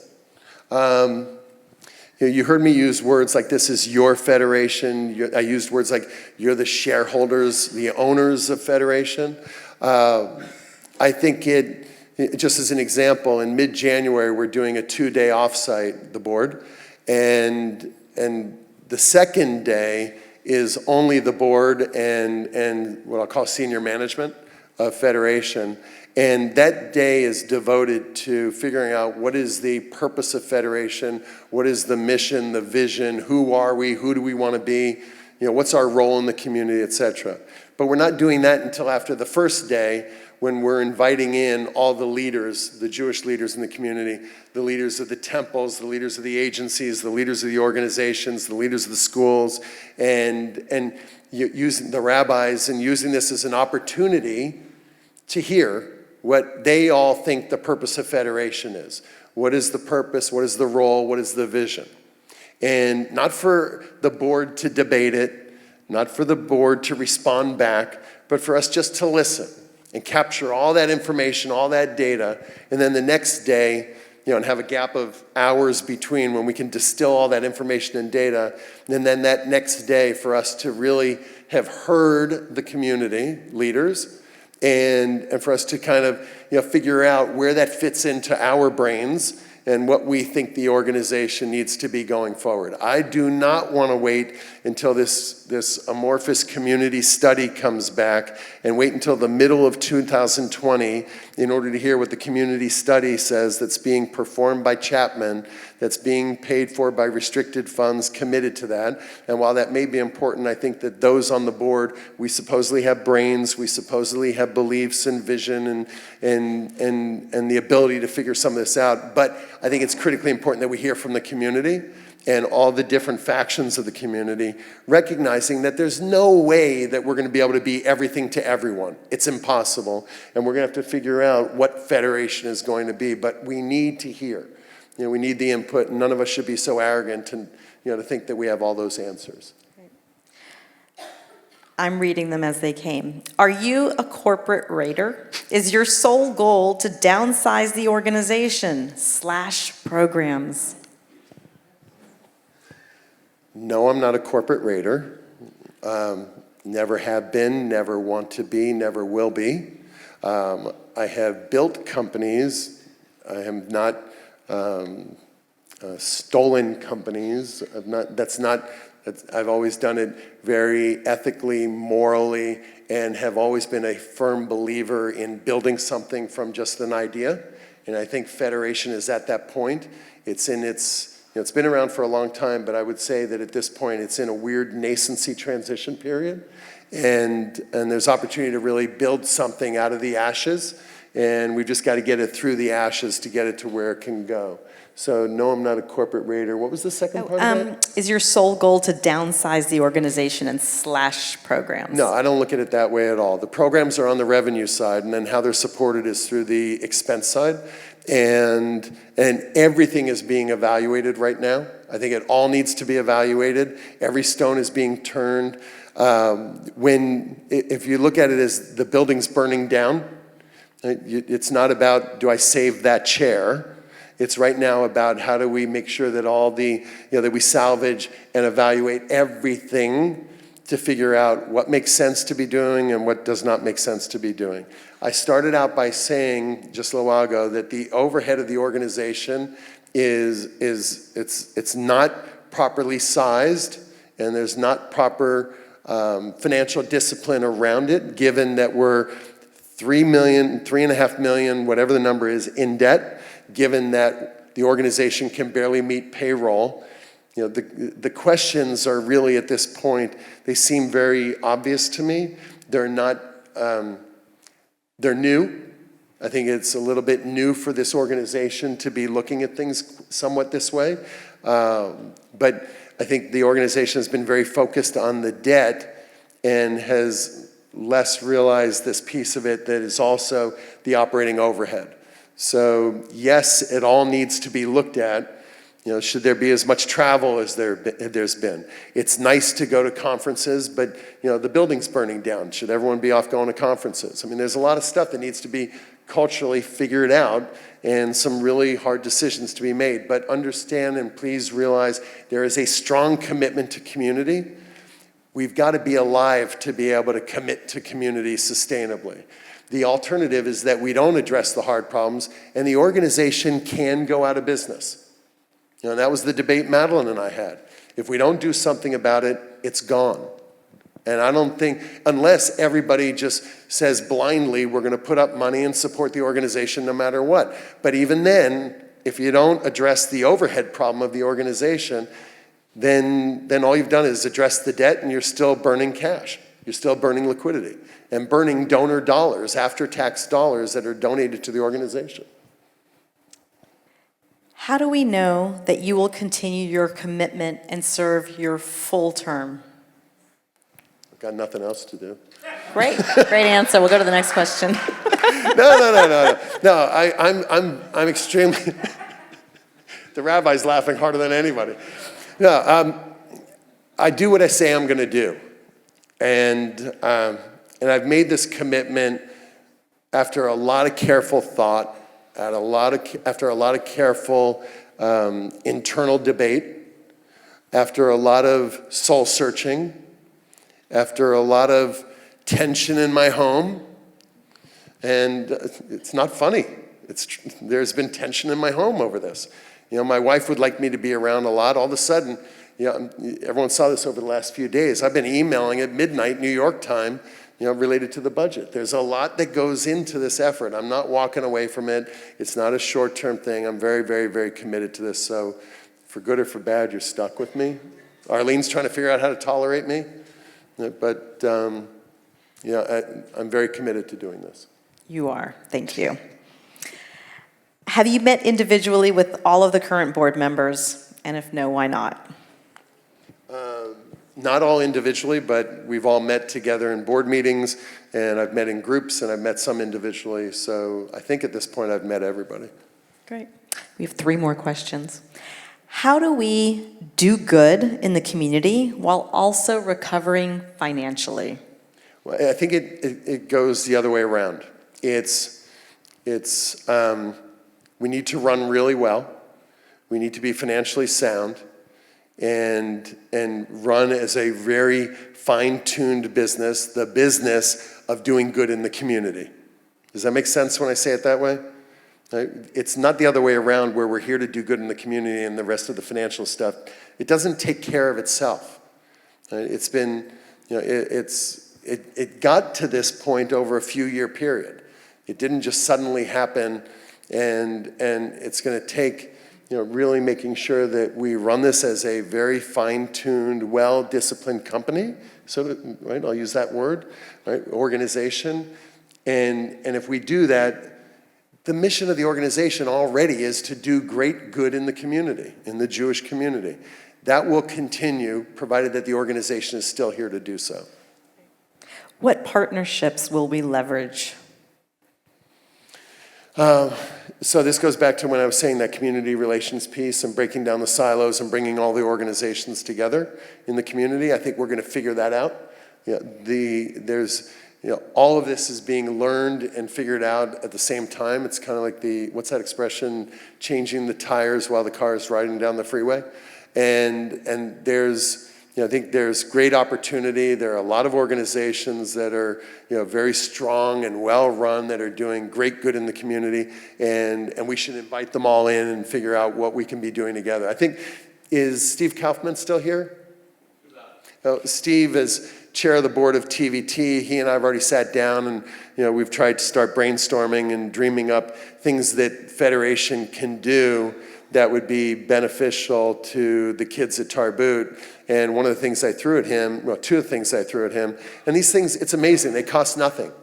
You heard me use words like this is your federation. I used words like you're the shareholders, the owners of federation. I think just as an example, in mid-January, we're doing a 2-day offsite, the board, and the second day is only the board and what I'll call senior management of federation. And that day is devoted to figuring out what is the purpose of federation, what is the mission, the vision, who are we, who do we want to be, you know, what's our role in the community, et cetera. But we're not doing that until after the first day, when we're inviting in all the leaders, the Jewish leaders in the community, the leaders of the temples, the leaders of the agencies, the leaders of the organizations, the leaders of the schools, and using the rabbis and using this as an opportunity to hear what they all think the purpose of federation is. What is the purpose? What is the role? What is the vision? And not for the board to debate it, not for the board to respond back, but for us just to listen and capture all that information, all that data, and then the next day, you know, and have a gap of hours between when we can distill all that information and data, and then that next day for us to really have heard the community leaders, and for us to kind of, you know, figure out where that fits into our brains and what we think the organization needs to be going forward. I do not want to wait until this amorphous community study comes back and wait until the middle of 2020 in order to hear what the community study says that's being performed by Chapman, that's being paid for by restricted funds committed to that. And while that may be important, I think that those on the board, we supposedly have brains, we supposedly have beliefs and vision and the ability to figure some of this out. But I think it's critically important that we hear from the community and all the different factions of the community, recognizing that there's no way that we're going to be able to be everything to everyone. It's impossible. And we're going to have to figure out what federation is going to be. But we need to hear. You know, we need the input, and none of us should be so arrogant to, you know, to think that we have all those answers. I'm reading them as they came. Are you a corporate raider? Is your sole goal to downsize the organization / programs? No, I'm not a corporate raider. Never have been, never want to be, never will be. I have built companies. I have not stolen companies. I've always done it very ethically, morally, and have always been a firm believer in building something from just an idea. And I think Federation is at that point. It's in its, it's been around for a long time, but I would say that at this point it's in a weird nascency transition period. And there's opportunity to really build something out of the ashes. And we've just got to get it through the ashes to get it to where it can go. So no, I'm not a corporate raider. What was the second part of that? Is your sole goal to downsize the organization and slash programs? No, I don't look at it that way at all. The programs are on the revenue side, and then how they're supported is through the expense side. And everything is being evaluated right now. I think it all needs to be evaluated. Every stone is being turned. If you look at it as the building's burning down, it's not about, do I save that chair? It's right now about how do we make sure that all the, that we salvage and evaluate everything to figure out what makes sense to be doing and what does not make sense to be doing. I started out by saying just a little while ago that the overhead of the organization it's not properly sized, and there's not proper financial discipline around it, given that we're 3 million, 3.5 million, whatever the number is, in debt, given that the organization can barely meet payroll. The questions are really at this point, they seem very obvious to me. They're not, they're new. I think it's a little bit new for this organization to be looking at things somewhat this way. But I think the organization has been very focused on the debt and has less realized this piece of it that is also the operating overhead. So yes, it all needs to be looked at. Should there be as much travel as there's been? It's nice to go to conferences, but the building's burning down. Should everyone be off going to conferences? I mean, there's a lot of stuff that needs to be culturally figured out and some really hard decisions to be made. But understand and please realize there is a strong commitment to community. We've got to be alive to be able to commit to community sustainably. The alternative is that we don't address the hard problems and the organization can go out of business. That was the debate Madeline and I had. If we don't do something about it, it's gone. And I don't think, unless everybody just says blindly, we're going to put up money and support the organization no matter what. But even then, if you don't address the overhead problem of the organization, then all you've done is address the debt and you're still burning cash. You're still burning liquidity and burning donor dollars, after-tax dollars that are donated to the organization. How do we know that you will continue your commitment and serve your full term? I've got nothing else to do. Great answer. We'll go to the next question. No, I'm extremely, the rabbi's laughing harder than anybody. No, I do what I say I'm going to do. And I've made this commitment after a lot of careful thought, after a lot of careful internal debate, after a lot of soul searching, after a lot of tension in my home. And it's not funny. There's been tension in my home over this. My wife would like me to be around a lot. All of a sudden, everyone saw this over the last few days. I've been emailing at midnight New York time, related to the budget. There's a lot that goes into this effort. I'm not walking away from it. It's not a short-term thing. I'm very, very, very committed to this. So for good or for bad, you're stuck with me. Arlene's trying to figure out how to tolerate me. But I'm very committed to doing this. You are. Thank you. Have you met individually with all of the current board members? And if no, why not? Not all individually, but we've all met together in board meetings, and I've met in groups, and I've met some individually. So I think at this point I've met everybody. Great. We have 3 more questions. How do we do good in the community while also recovering financially? Well, I think it goes the other way around. We need to run really well. We need to be financially sound. and run as a very fine-tuned business, the business of doing good in the community. Does that make sense when I say it that way? It's not the other way around where we're here to do good in the community and the rest of the financial stuff. It doesn't take care of itself. It's been, it got to this point over a few-year period. It didn't just suddenly happen, and it's going to take, really making sure that we run this as a very fine-tuned, well-disciplined company. So, right, I'll use that word, right, organization. And if we do that, the mission of the organization already is to do great good in the community, in the Jewish community. That will continue, provided that the organization is still here to do so. What partnerships will we leverage? So this goes back to when I was saying that community relations piece and breaking down the silos and bringing all the organizations together in the community. I think we're going to figure that out. All of this is being learned and figured out at the same time. It's kind of like what's that expression, changing the tires while the car is riding down the freeway. And there's, I think there's great opportunity. There are a lot of organizations that are, very strong and well-run that are doing great good in the community, and we should invite them all in and figure out what we can be doing together. I think, is Steve Kaufman still here? Steve is chair of the board of TVT. He and I have already sat down and we've tried to start brainstorming and dreaming up things that Federation can do that would be beneficial to the kids at Tarbut. And one of the things I threw at him, well, two of the things I threw at him, and these things, it's amazing, they cost nothing,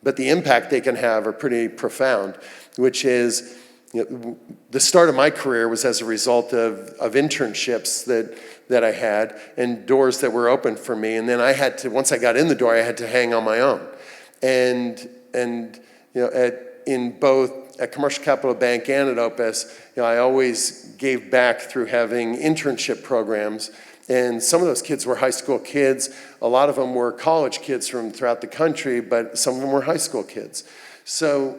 but the impact they can have are pretty profound, which is, the start of my career was as a result of internships that I had and doors that were open for me. And then I had to, once I got in the door, I had to hang on my own. And in both at Commercial Capital Bank and at Opus, I always gave back through having internship programs. And some of those kids were high school kids. A lot of them were college kids from throughout the country, but some of them were high school kids. So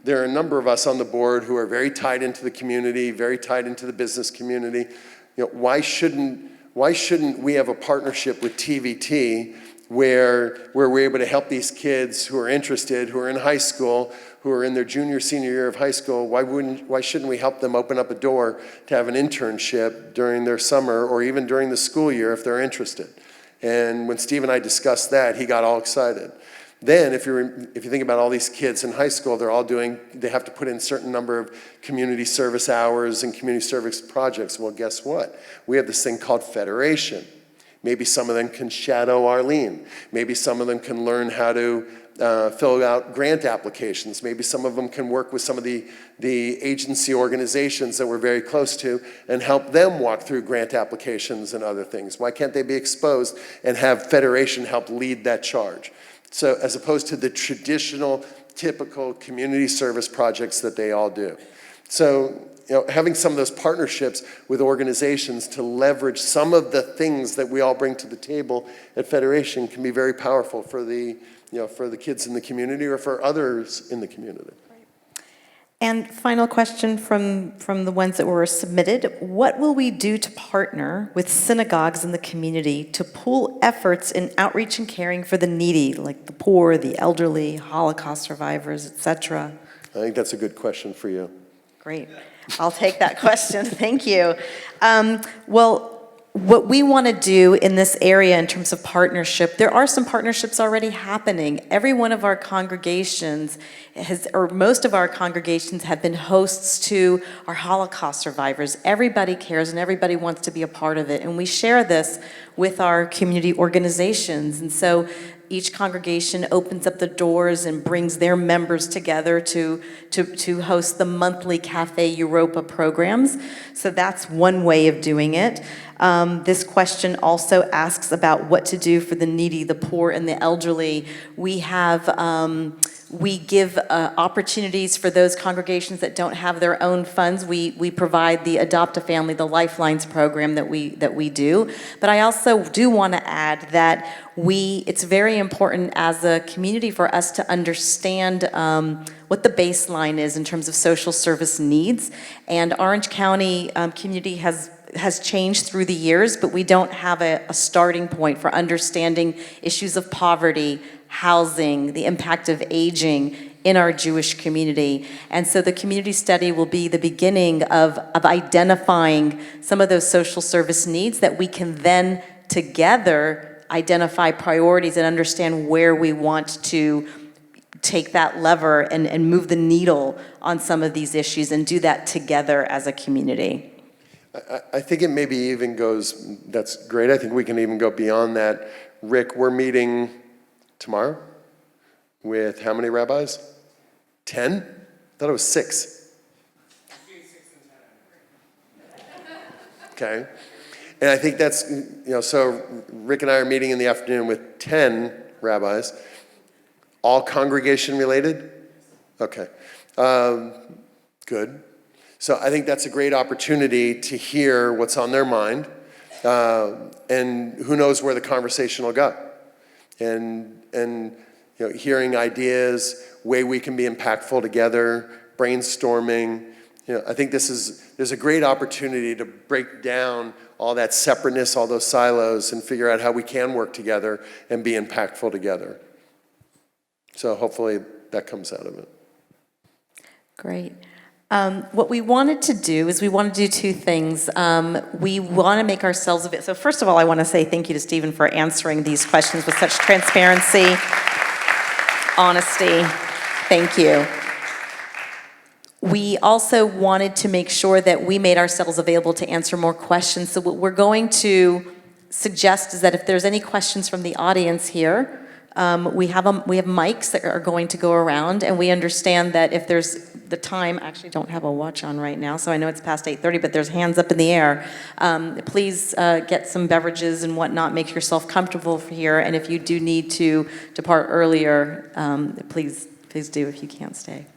there are a number of us on the board who are very tied into the community, very tied into the business community. Why shouldn't we have a partnership with TVT where we're able to help these kids who are interested, who are in high school, who are in their junior, senior year of high school? Why shouldn't we help them open up a door to have an internship during their summer or even during the school year if they're interested? And when Steve and I discussed that, he got all excited. Then, if you think about all these kids in high school, they have to put in a certain number of community service hours and community service projects. Well, guess what? We have this thing called Federation. Maybe some of them can shadow Arlene. Maybe some of them can learn how to fill out grant applications. Maybe some of them can work with some of the agency organizations that we're very close to and help them walk through grant applications and other things. Why can't they be exposed and have Federation help lead that charge? So as opposed to the traditional, typical community service projects that they all do. So, having some of those partnerships with organizations to leverage some of the things that we all bring to the table at Federation can be very powerful for the kids in the community or for others in the community. And final question from the ones that were submitted. What will we do to partner with synagogues in the community to pool efforts in outreach and caring for the needy, like the poor, the elderly, Holocaust survivors, etc.? I think that's a good question for you. Great. I'll take that question. Thank you. Well, what we want to do in this area in terms of partnership, there are some partnerships already happening. Every one of our congregations most of our congregations have been hosts to our Holocaust survivors. Everybody cares and everybody wants to be a part of it. And we share this with our community organizations. And so each congregation opens up the doors and brings their members together to host the monthly Cafe Europa programs. So that's one way of doing it. This question also asks about what to do for the needy, the poor, and the elderly. We give opportunities for those congregations that don't have their own funds. We provide the Adopt a Family, the Lifelines program that we do. But I also do want to add that it's very important as a community for us to understand what the baseline is in terms of social service needs. And Orange County community has has changed through the years, but we don't have a starting point for understanding issues of poverty, housing, the impact of aging in our Jewish community. And so the community study will be the beginning of identifying some of those social service needs that we can then together identify priorities and understand where we want to take that lever and move the needle on some of these issues and do that together as a community. I think it maybe even goes, that's great. I think we can even go beyond that. Rick, we're meeting tomorrow with how many rabbis? 10? I thought it was 6. Okay. And I think that's, so Rick and I are meeting in the afternoon with 10 rabbis, all congregation related? Okay. Good. So I think that's a great opportunity to hear what's on their mind, and who knows where the conversation will go. And hearing ideas, way we can be impactful together, brainstorming. I think there's a great opportunity to break down all that separateness, all those silos, and figure out how we can work together and be impactful together. So hopefully that comes out of it. Great. What we wanted to do is we want to do two things. We want to make ourselves available. So first of all, I want to say thank you to Stephen for answering these questions with such transparency, honesty. Thank you. We also wanted to make sure that we made ourselves available to answer more questions. So what we're going to suggest is that if there's any questions from the audience here, we have mics that are going to go around, and we understand that if there's the time, I actually don't have a watch on right now, so I know it's past 8:30, but there's hands up in the air. Please get some beverages and whatnot, make yourself comfortable here, and if you do need to depart earlier, please do if you can't stay.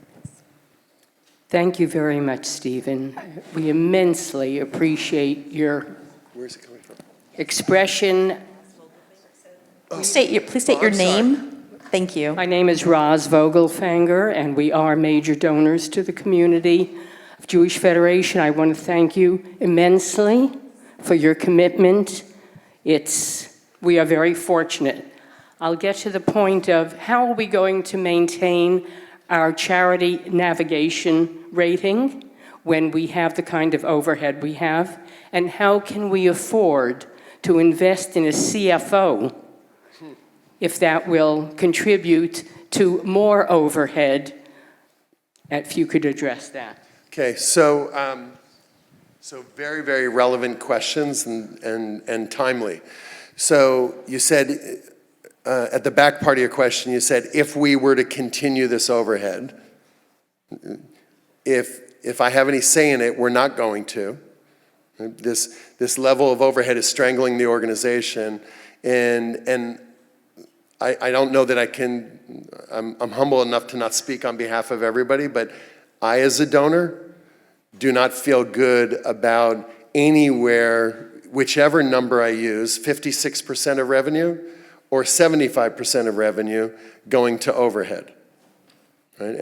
Thank you very much, Stephen. We immensely appreciate your Where's it coming from? expression. Please state your name. Thank you. My name is Roz Vogelfanger, and we are major donors to the community of Jewish Federation. I want to thank you immensely for your commitment. We are very fortunate. I'll get to the point of how are we going to maintain our charity navigation rating when we have the kind of overhead we have, and how can we afford to invest in a CFO if that will contribute to more overhead, if you could address that. Okay, so very, very relevant questions and timely. So you said, at the back part of your question, you said, if we were to continue this overhead, if I have any say in it, we're not going to. This level of overhead is strangling the organization, and I don't know that I can, I'm humble enough to not speak on behalf of everybody, but I, as a donor, do not feel good about anywhere, whichever number I use, 56% of revenue or 75% of revenue going to overhead. Right?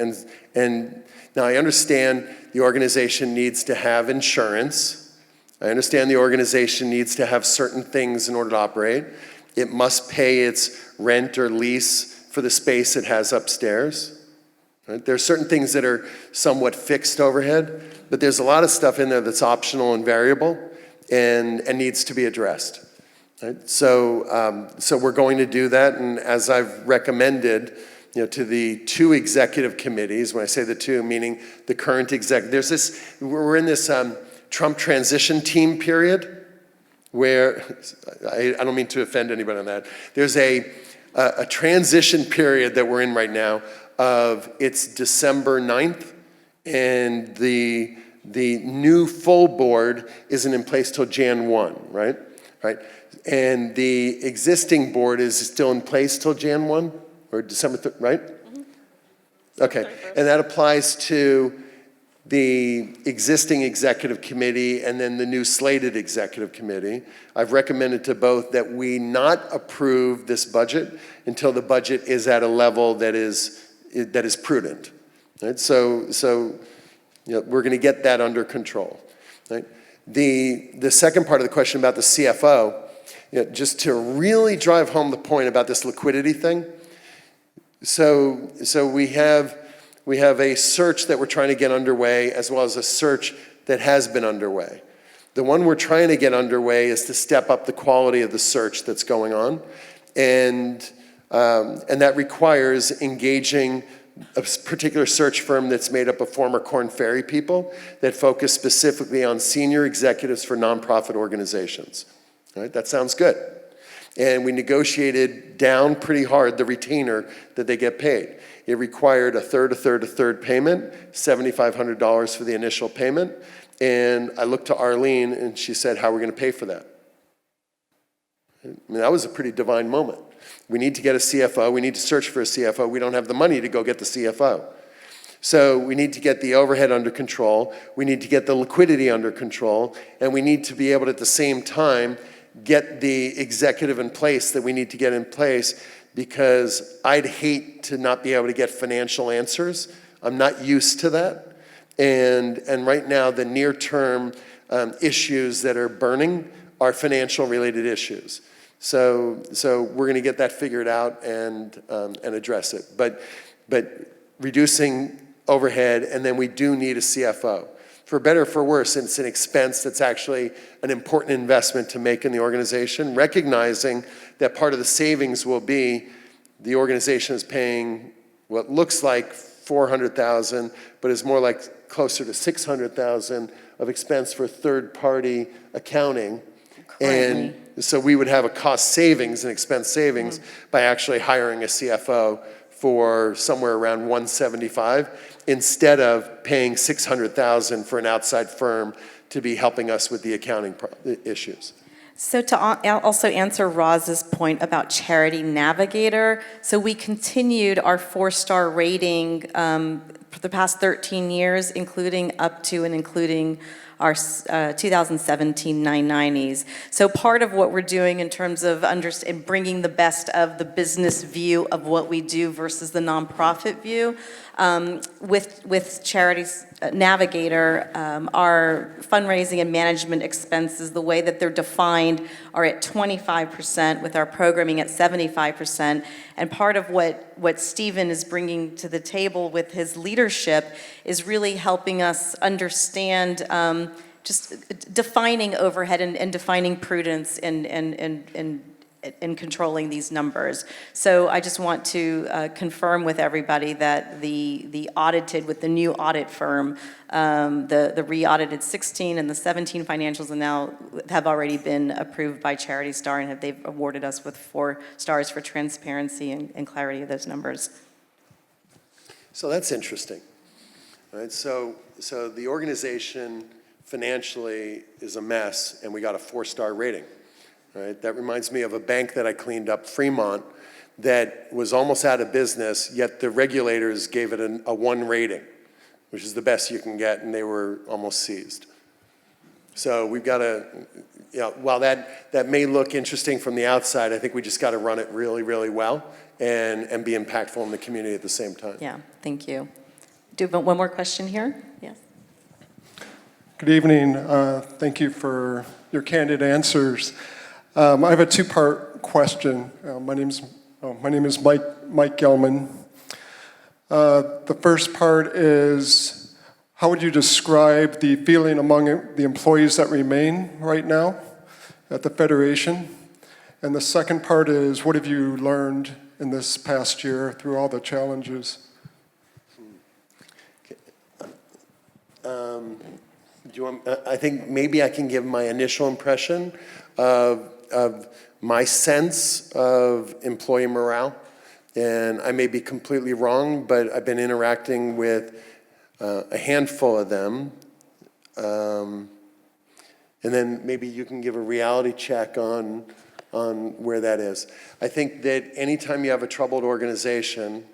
And now I understand the organization needs to have insurance. I understand the organization needs to have certain things in order to operate. It must pay its rent or lease for the space it has upstairs. Right? There are certain things that are somewhat fixed overhead, but there's a lot of stuff in there that's optional and variable and needs to be addressed. Right? So we're going to do that, and as I've recommended, to the two executive committees, when I say the two, meaning the current we're in this Trump transition team period, where, I don't mean to offend anybody on that, there's a transition period that we're in right now of it's December 9th, and the new full board isn't in place till Jan 1, right? Right? And the existing board is still in place till Jan 1, or December 3rd, right? Mm-hmm. Okay, and that applies to the existing executive committee and then the new slated executive committee. I've recommended to both that we not approve this budget until the budget is at a level that is prudent. Right? So we're going to get that under control. Right? The second part of the question about the CFO, just to really drive home the point about this liquidity thing. So we have a search that we're trying to get underway, as well as a search that has been underway. The one we're trying to get underway is to step up the quality of the search that's going on, and that requires engaging a particular search firm that's made up of former Korn Ferry people that focus specifically on senior executives for nonprofit organizations. All right, that sounds good. And we negotiated down pretty hard the retainer that they get paid. It required a third payment, $7,500 for the initial payment. And I looked to Arlene and she said, how are we going to pay for that? I mean, that was a pretty divine moment. We need to get a CFO. We need to search for a CFO. We don't have the money to go get the CFO. So we need to get the overhead under control. We need to get the liquidity under control. And we need to be able to, at the same time, get the executive in place that we need to get in place, because I'd hate to not be able to get financial answers. I'm not used to that. And right now, the near-term issues that are burning are financial-related issues. So we're going to get that figured out and address it. But reducing overhead, and then we do need a CFO. For better or for worse, it's an expense that's actually an important investment to make in the organization, recognizing that part of the savings will be the organization is paying what looks like $400,000, but is more like closer to $600,000 of expense for third-party accounting. Currently. And so we would have a cost savings and expense savings by actually hiring a CFO for somewhere around $175,000 instead of paying $600,000 for an outside firm to be helping us with the accounting issues. So to also answer Roz's point about Charity Navigator, so we continued our 4-star rating for the past 13 years, including up to and including our 2017 990s. So part of what we're doing in terms of bringing the best of the business view of what we do versus the nonprofit view, with Charities Navigator, our fundraising and management expenses, the way that they're defined, are at 25%, with our programming at 75%. And part of what Stephen is bringing to the table with his leadership is really helping us understand just defining overhead and defining prudence in controlling these numbers. So I just want to confirm with everybody that the audited, with the new audit firm, the re-audited 16 and the 17 financials and now have already been approved by Charity Star, and they've awarded us with 4 stars for transparency and clarity of those numbers. So that's interesting. All right, so the organization financially is a mess, and we got a 4-star rating. Right? That reminds me of a bank that I cleaned up, Fremont, that was almost out of business, yet the regulators gave it a 1 rating, which is the best you can get, and they were almost seized. So we've got to, while that may look interesting from the outside, I think we just got to run it really, really well and be impactful in the community at the same time. Yeah, thank you. Do we have one more question here? Yes. Good evening. Thank you for your candid answers. I have a 2-part question. My name is Mike Gelman. The first part is, how would you describe the feeling among the employees that remain right now at the Federation? And the second part is, what have you learned in this past year through all the challenges? I think maybe I can give my initial impression of my sense of employee morale. And I may be completely wrong, but I've been interacting with a handful of them. And then maybe you can give a reality check on where that is. I think that anytime you have a troubled organization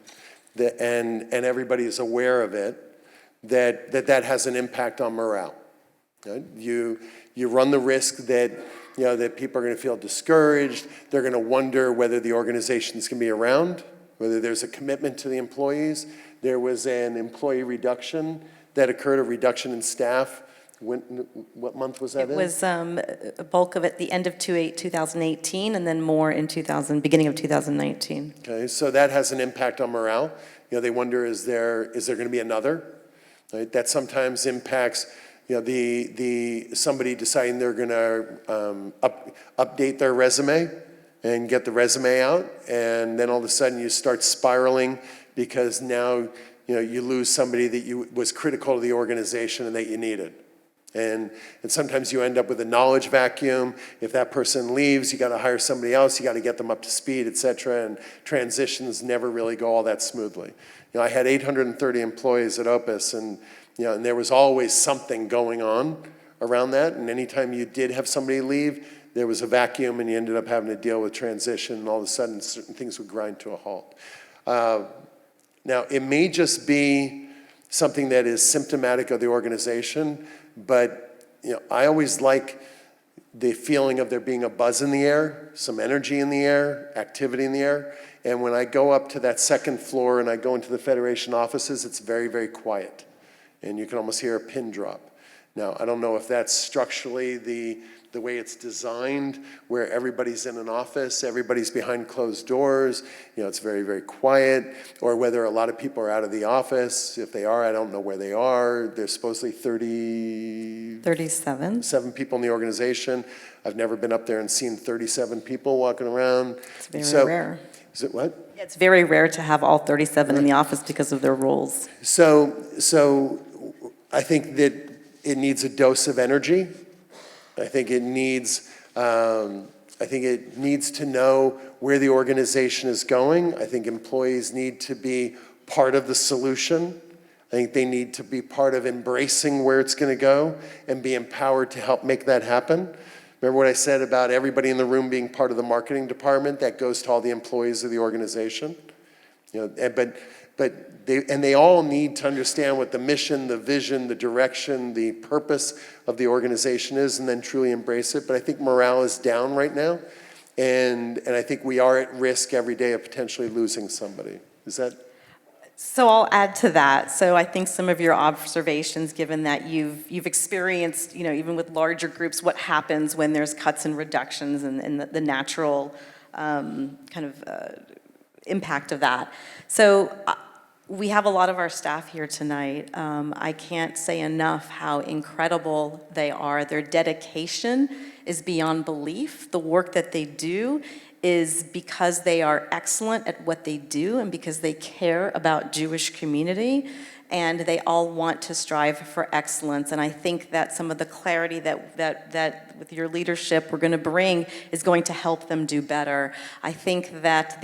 and everybody is aware of it, that has an impact on morale. Right? You run the risk that that people are going to feel discouraged. They're going to wonder whether the organization's going to be around, whether there's a commitment to the employees. There was an employee reduction that occurred, a reduction in staff What month was that It was a bulk of it the end of 2018, and then more in beginning of 2019. Okay, so that has an impact on morale. They wonder, is there going to be another? Right? That sometimes impacts, somebody deciding they're going to update their resume and get the resume out, and then all of a sudden you start spiraling because now you lose somebody that was critical to the organization and that you needed. And sometimes you end up with a knowledge vacuum. If that person leaves, you got to hire somebody else. You got to get them up to speed, et cetera. And transitions never really go all that smoothly. I had 830 employees at Opus, and and there was always something going on around that. And anytime you did have somebody leave, there was a vacuum, and you ended up having to deal with transition. And all of a sudden, certain things would grind to a halt. Now, it may just be something that is symptomatic of the organization. But I always like the feeling of there being a buzz in the air, some energy in the air, activity in the air. And when I go up to that second floor and I go into the Federation offices, it's very, very quiet. And you can almost hear a pin drop. Now, I don't know if that's structurally the way it's designed, where everybody's in an office, everybody's behind closed doors, it's very, very quiet, or whether a lot of people are out of the office. If they are, I don't know where they are. There's supposedly 37 people in the organization. I've never been up there and seen 37 people walking around. It's very rare. Is it what? Yeah, it's very rare to have all 37 in the office because of their roles. So I think that it needs a dose of energy. I think it needs to know where the organization is going. I think employees need to be part of the solution. I think they need to be part of embracing where it's going to go and be empowered to help make that happen. Remember what I said about everybody in the room being part of the marketing department? That goes to all the employees of the organization. But they all need to understand what the mission, the vision, the direction, the purpose of the organization is, and then truly embrace it. But I think morale is down right now, and I think we are at risk every day of potentially losing somebody. Is that? So I'll add to that. So I think some of your observations, given that you've experienced, even with larger groups, what happens when there's cuts and reductions and the natural impact of that. So we have a lot of our staff here tonight. I can't say enough how incredible they are. Their dedication is beyond belief. The work that they do is because they are excellent at what they do and because they care about Jewish community, and they all want to strive for excellence. And I think that some of the clarity that with your leadership we're going to bring is going to help them do better. I think that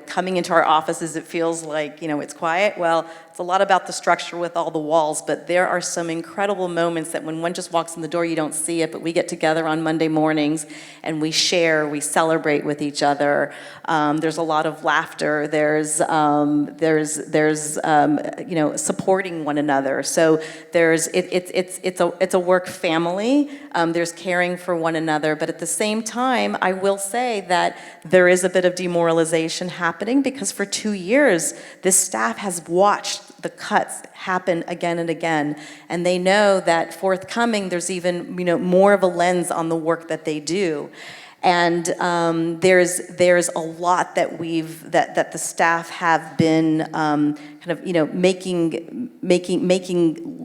coming into our offices, it feels like, it's quiet. Well, it's a lot about the structure with all the walls, but there are some incredible moments that when one just walks in the door, you don't see it, but we get together on Monday mornings and we share, we celebrate with each other. There's a lot of laughter. There's supporting one another. So it's a work family. There's caring for one another, but at the same time, I will say that there is a bit of demoralization happening because for 2 years, this staff has watched the cuts happen again and again, and they know that forthcoming, there's even more of a lens on the work that they do. And there's a lot that that the staff have been making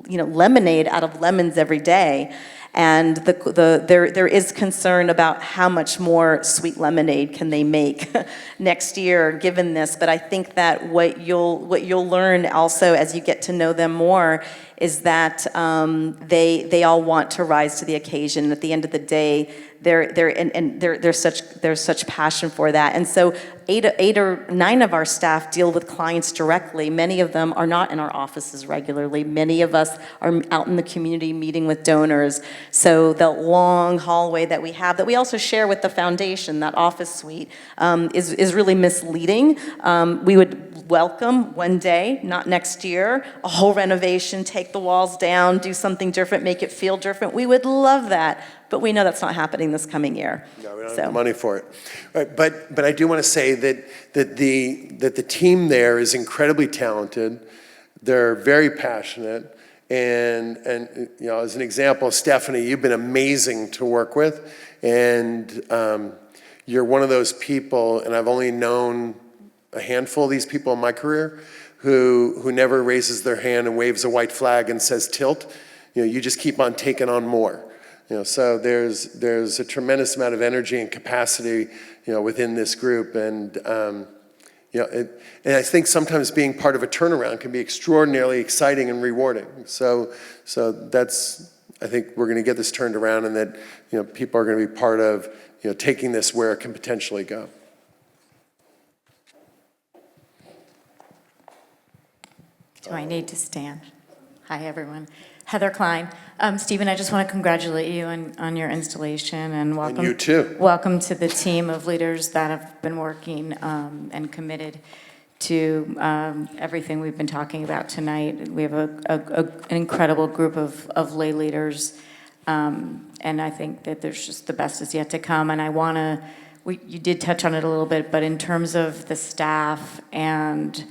lemonade out of lemons every day. And there is concern about how much more sweet lemonade can they make next year, given this. But I think that what you'll learn also as you get to know them more is that they all want to rise to the occasion. And at the end of the day, there's such passion for that. And so 8 or 9 of our staff deal with clients directly. Many of them are not in our offices regularly. Many of us are out in the community meeting with donors. So the long hallway that we have, that we also share with the foundation, that office suite, is really misleading. We would welcome one day, not next year, a whole renovation, take the walls down, do something different, make it feel different. We would love that. But we know that's not happening this coming year. No, we don't have the money for it. Right, but I do want to say that the team there is incredibly talented. They're very passionate, And you know, as an example, Stephanie, you've been amazing to work with, and you're one of those people, and I've only known a handful of these people in my career who never raises their hand and waves a white flag and says tilt. You know, you just keep on taking on more. You know, so there's a tremendous amount of energy and capacity, you know, within this group, and you know, and I think sometimes being part of a turnaround can be extraordinarily exciting and rewarding. So that's, I think we're going to get this turned around, and that, you know, people are going to be part of, you know, taking this where it can potentially go. Do I need to stand? Hi, everyone. Heather Klein. Stephen, I just want to congratulate you on your installation, and welcome. And you too. Welcome to the team of leaders that have been working and committed to everything we've been talking about tonight. We have an incredible group of lay leaders, and I think that there's just the best is yet to come. And I want to, you did touch on it a little bit, but in terms of the staff and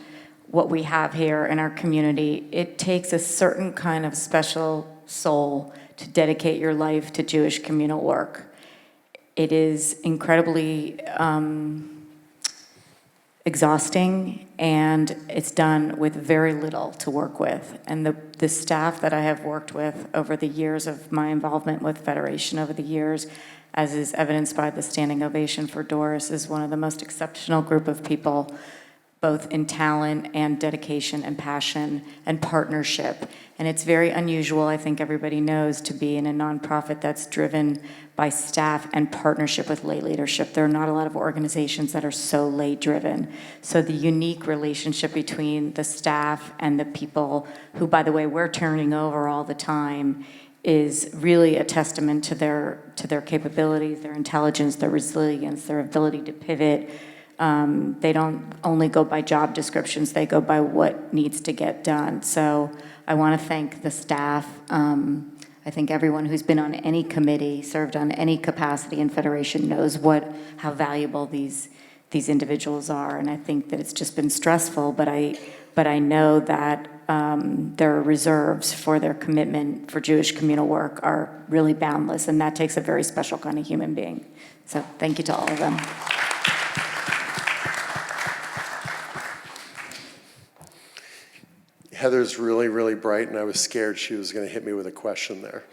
what we have here in our community, it takes a certain kind of special soul to dedicate your life to Jewish communal work. It is incredibly exhausting, and it's done with very little to work with. And the staff that I have worked with over the years of my involvement with Federation over the years, as is evidenced by the standing ovation for Doris, is one of the most exceptional group of people, both in talent and dedication and passion and partnership. And it's very unusual, I think everybody knows, to be in a nonprofit that's driven by staff and partnership with lay leadership. There are not a lot of organizations that are so lay driven. So the unique relationship between the staff and the people who, by the way, we're turning over all the time, is really a testament to their capabilities, their intelligence, their resilience, their ability to pivot. They don't only go by job descriptions, they go by what needs to get done. So I want to thank the staff. I think everyone who's been on any committee, served on any capacity in Federation, knows how valuable these individuals are. And I think that it's just been stressful, but I know that their reserves for their commitment for Jewish communal work are really boundless, and that takes a very special kind of human being. So thank you to all of them. Heather's really, really bright, and I was scared she was going to hit me with a question there.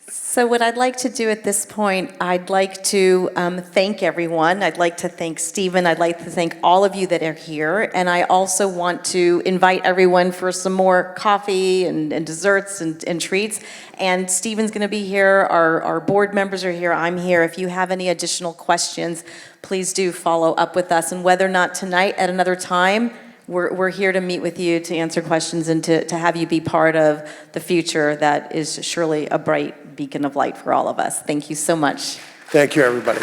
So what I'd like to do at this point, I'd like to thank everyone. I'd like to thank Stephen. I'd like to thank all of you that are here. And I also want to invite everyone for some more coffee and desserts and treats. And Stephen's going to be here. Our board members are here. I'm here. If you have any additional questions, please do follow up with us. And whether or not tonight, at another time, we're here to meet with you, to answer questions, and to have you be part of the future that is surely a bright beacon of light for all of us. Thank you so much. Thank you, everybody.